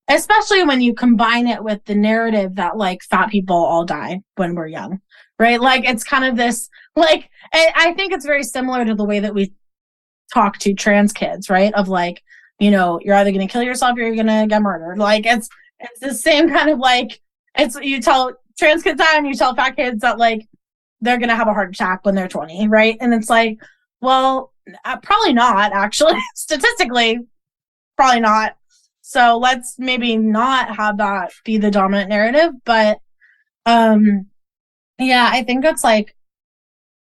Especially when you combine it with the narrative that like fat people all die when we're young, right? Like, it's kind of this, like, I think it's very similar to the way that we talk to trans kids, right? Of like, you know, you're either going to kill yourself or you're going to get murdered. Like, it's the same kind of like, it's, you tell trans kids that and you tell fat kids that like they're going to have a heart attack when they're 20, right? And it's like, well, probably not, actually. Statistically, probably not. So let's maybe not have that be the dominant narrative. But yeah, I think it's like,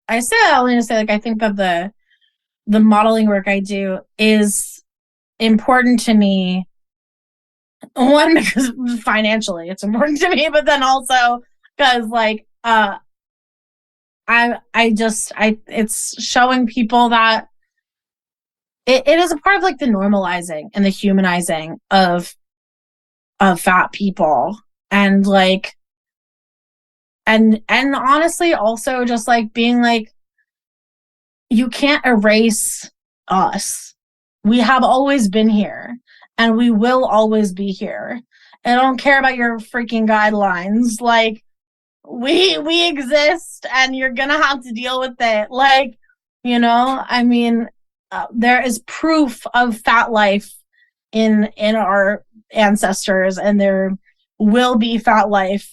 I say that only to say, like, I think that the modeling work I do is important to me. One, because financially it's important to me, but then also because like it's showing people that it is a part of like the normalizing and the humanizing of fat people, and like and honestly also just like being like, you can't erase us. We have always been here and we will always be here. I don't care about your freaking guidelines. Like, we exist and you're gonna have to deal with it. Like, you know, I mean, there is proof of fat life in our ancestors, and there will be fat life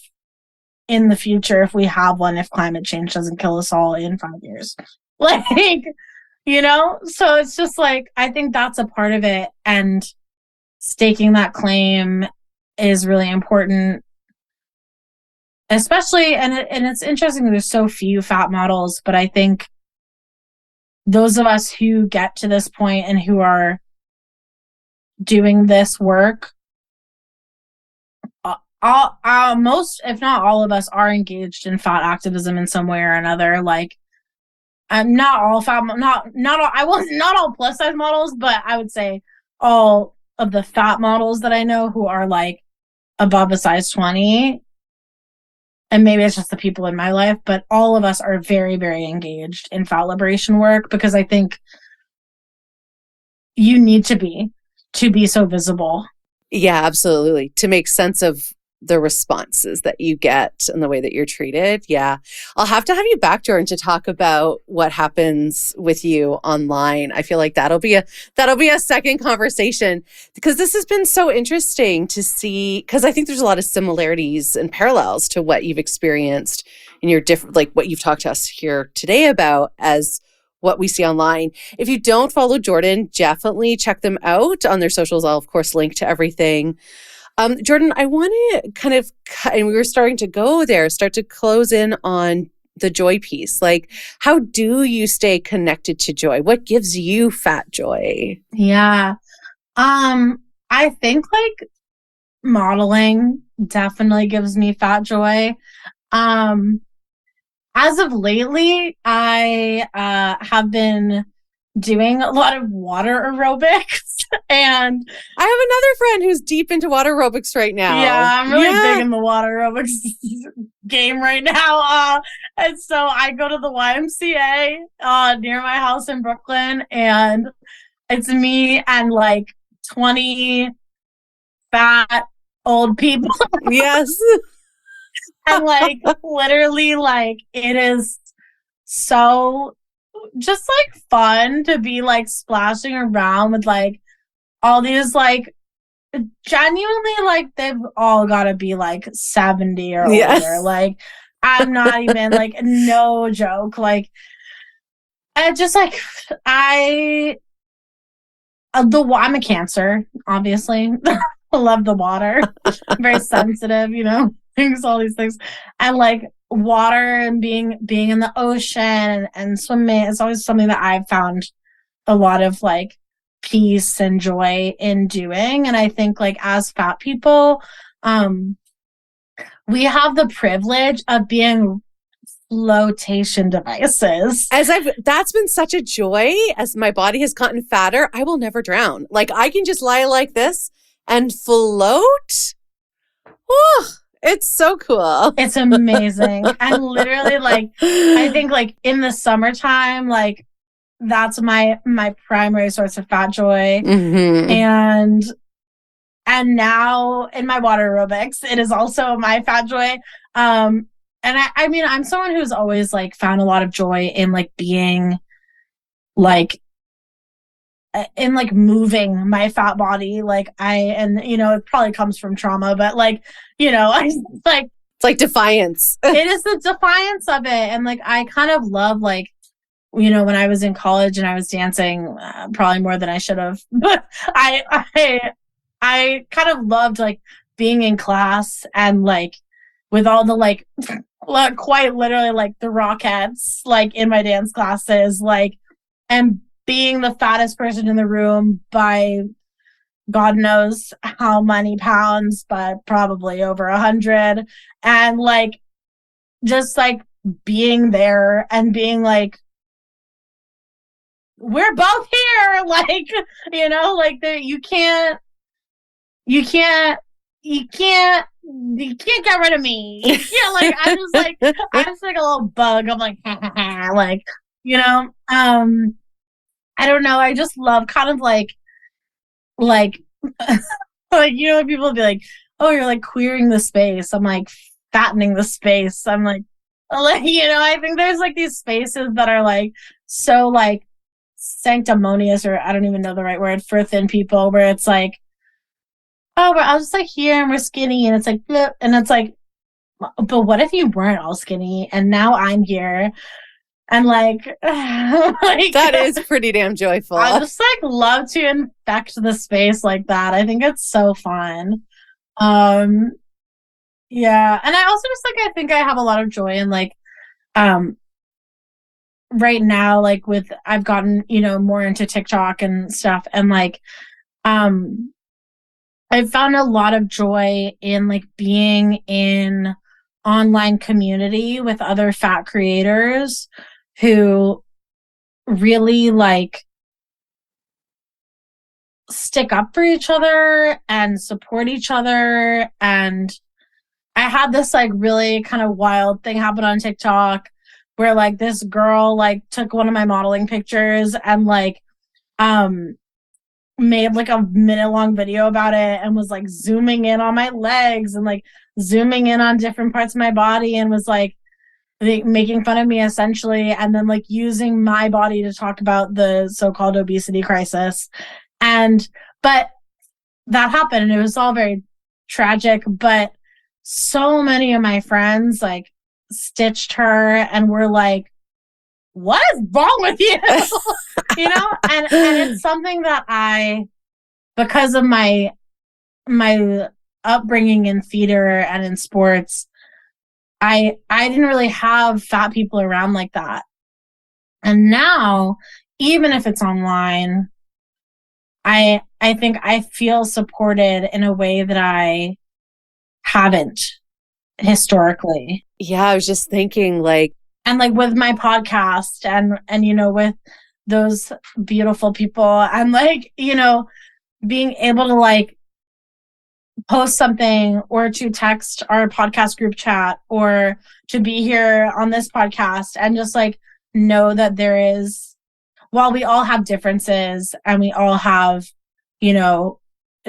in the future if we have one, if climate change doesn't kill us all in 5 years. Like, you know, so it's just like, I think that's a part of it, and staking that claim is really important. Especially, and it's interesting that there's so few fat models, but I think those of us who get to this point and who are doing this work, most, if not all of us, are engaged in fat activism in some way or another. Like, I'm not all fat, not all, I was not all plus size models, but I would say all of the fat models that I know who are like above a size 20. And maybe it's just the people in my life, but all of us are very, very engaged in fat liberation work, because I think you need to be so visible. Yeah, absolutely. To make sense of the responses that you get and the way that you're treated. Yeah. I'll have to have you back, Jordan, to talk about what happens with you online. I feel like that'll be a second conversation, because this has been so interesting to see, because I think there's a lot of similarities and parallels to what you've experienced in your different, like what you've talked to us here today about as what we see online. If you don't follow Jordan, definitely check them out on their socials. I'll, of course, link to everything. Jordan, I want to kind of, and we were starting to go there, start to close in on the joy piece. Like, how do you stay connected to joy? What gives you fat joy? Yeah. I think like modeling definitely gives me fat joy. As of lately, I have been doing a lot of water aerobics and I have another friend who's deep into water aerobics right now. yeah, I'm really big in the water aerobics game right now. And so I go to the YMCA near my house in Brooklyn, and it's me and like 20 fat old people. Yes. And like literally like it is so just like fun to be like splashing around with like all these like genuinely like they've all got to be like 70 or older. Like I'm not even like no joke. Like I just like I'm a Cancer, obviously. I love the water. I'm very sensitive, you know, things, all these things. And like water and being in the ocean and swimming, it's always something that I've found a lot of like peace and joy in doing. And I think like as fat people, we have the privilege of being flotation devices. That's been such a joy as my body has gotten fatter. I will never drown. Like I can just lie like this and float. Oh, it's so cool. It's amazing. And literally like, I think like in the summertime, like that's my primary source of fat joy. And now in my water aerobics, it is also my fat joy. And I mean, I'm someone who's always like found a lot of joy in like being like in like moving my fat body. Like and you know, it probably comes from trauma, but like, you know, I like it's like defiance. It is the defiance of it. And like, I kind of love like, you know, when I was in college and I was dancing, probably more than I should have, but I kind of loved like being in class and like with all the like quite literally like the Rockettes like in my dance classes, like, and being the fattest person in the room by God knows how many pounds, but probably over 100, and like just like being there and being like, we're both here, like, you know, like you can't get rid of me. Yeah, like I'm just like a little bug. I'm like like, you know, I don't know. I just love kind of like like you know, people will be like, oh, you're like queering the space. I'm like fattening the space. I'm like, you know, I think there's like these spaces that are like so like sanctimonious, or I don't even know the right word, for thin people, where it's like, oh, we're all just like here and we're skinny, and it's like, bleh, and it's like, but what if you weren't all skinny and now I'm here and like, like that is pretty damn joyful. I just like love to infect the space like that. I think it's so fun. Yeah, and I also just like, I think I have a lot of joy in like right now, like with I've gotten, you know, more into TikTok and stuff, and like I've found a lot of joy in like being in online community with other fat creators who really like stick up for each other and support each other. And I had this like really kind of wild thing happen on TikTok where like this girl like took one of my modeling pictures and like made like a minute-long video about it and was like zooming in on my legs and like zooming in on different parts of my body and was like making fun of me essentially, and then like using my body to talk about the so-called obesity crisis. But that happened and it was all very tragic, but so many of my friends like stitched her and were like, what is wrong with you? You know, and it's something that I, because of my upbringing in theater and in sports, I didn't really have fat people around like that. And now, even if it's online, I think I feel supported in a way that I haven't historically. Yeah, I was just thinking like, and like with my podcast and you know, with those beautiful people, and like, you know, being able to like post something or to text our podcast group chat or to be here on this podcast and just like know that there is, while we all have differences and we all have, you know,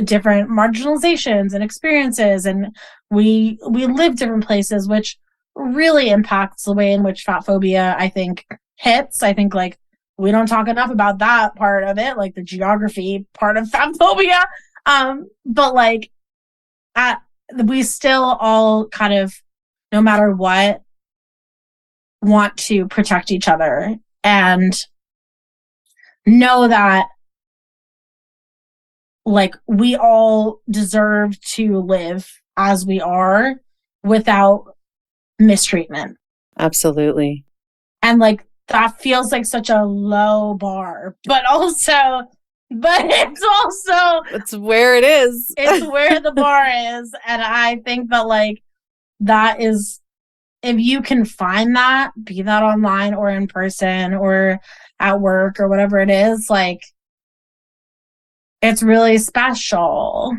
different marginalizations and experiences, and we live different places, which really impacts the way in which fat phobia, I think, hits. I think like we don't talk enough about that part of it, like the geography part of fat phobia. But like we still all kind of, no matter what, want to protect each other and know that like we all deserve to live as we are without mistreatment. Absolutely. And like that feels like such a low bar, but it's where it is. It's where the bar is. And I think that like that is, if you can find that, be that online or in person or at work or whatever it is, like it's really special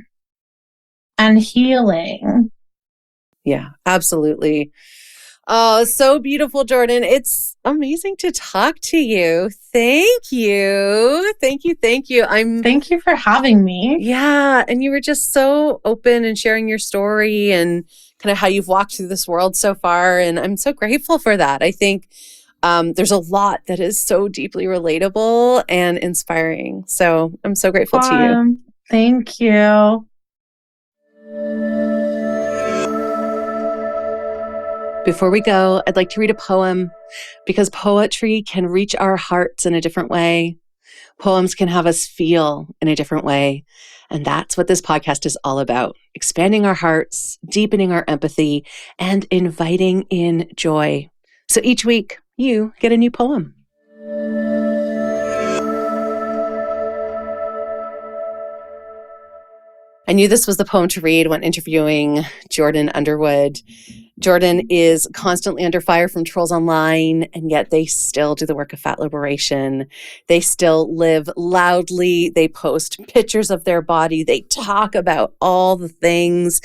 and healing. Yeah, absolutely. Oh, so beautiful, Jordan. It's amazing to talk to you. Thank you. Thank you. Thank you. Thank you for having me. Yeah. And you were just so open and sharing your story and kind of how you've walked through this world so far. And I'm so grateful for that. I think there's a lot that is so deeply relatable and inspiring. So I'm so grateful to you. Thank you. Before we go, I'd like to read a poem because poetry can reach our hearts in a different way. Poems can have us feel in a different way. And that's what this podcast is all about. Expanding our hearts, deepening our empathy, and inviting in joy. So each week, you get a new poem. I knew this was the poem to read when interviewing Jordan Underwood. Jordan is constantly under fire from trolls online, and yet they still do the work of fat liberation. They still live loudly. They post pictures of their body. They talk about all the things,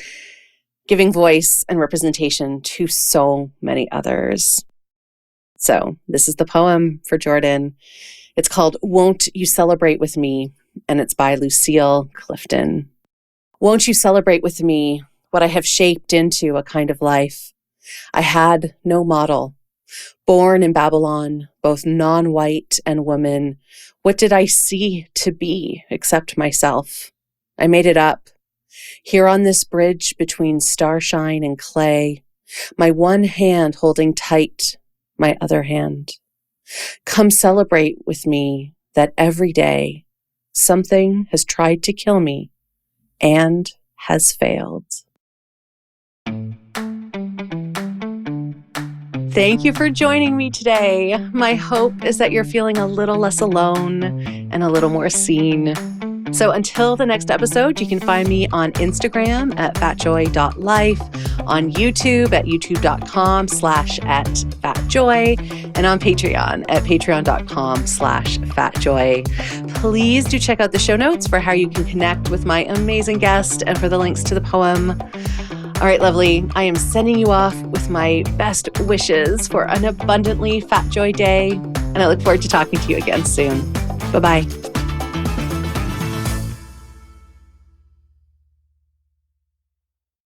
giving voice and representation to so many others. So this is the poem for Jordan. It's called Won't You Celebrate With Me? And it's by Lucille Clifton. Won't you celebrate with me what I have shaped into a kind of life? I had no model. Born in Babylon, both non-white and woman, what did I see to be except myself? I made it up. Here on this bridge between starshine and clay, my one hand holding tight my other hand. Come celebrate with me that every day something has tried to kill me and has failed. Thank you for joining me today. My hope is that you're feeling a little less alone and a little more seen. So until the next episode, you can find me on Instagram at fatjoy.life, on YouTube at youtube.com/@fatjoy, and on Patreon at patreon.com/fatjoy. Please do check out the show notes for how you can connect with my amazing guest and for the links to the poem. All right, lovely. I am sending you off with my best wishes for an abundantly fat joy day, and I look forward to talking to you again soon. Bye-bye.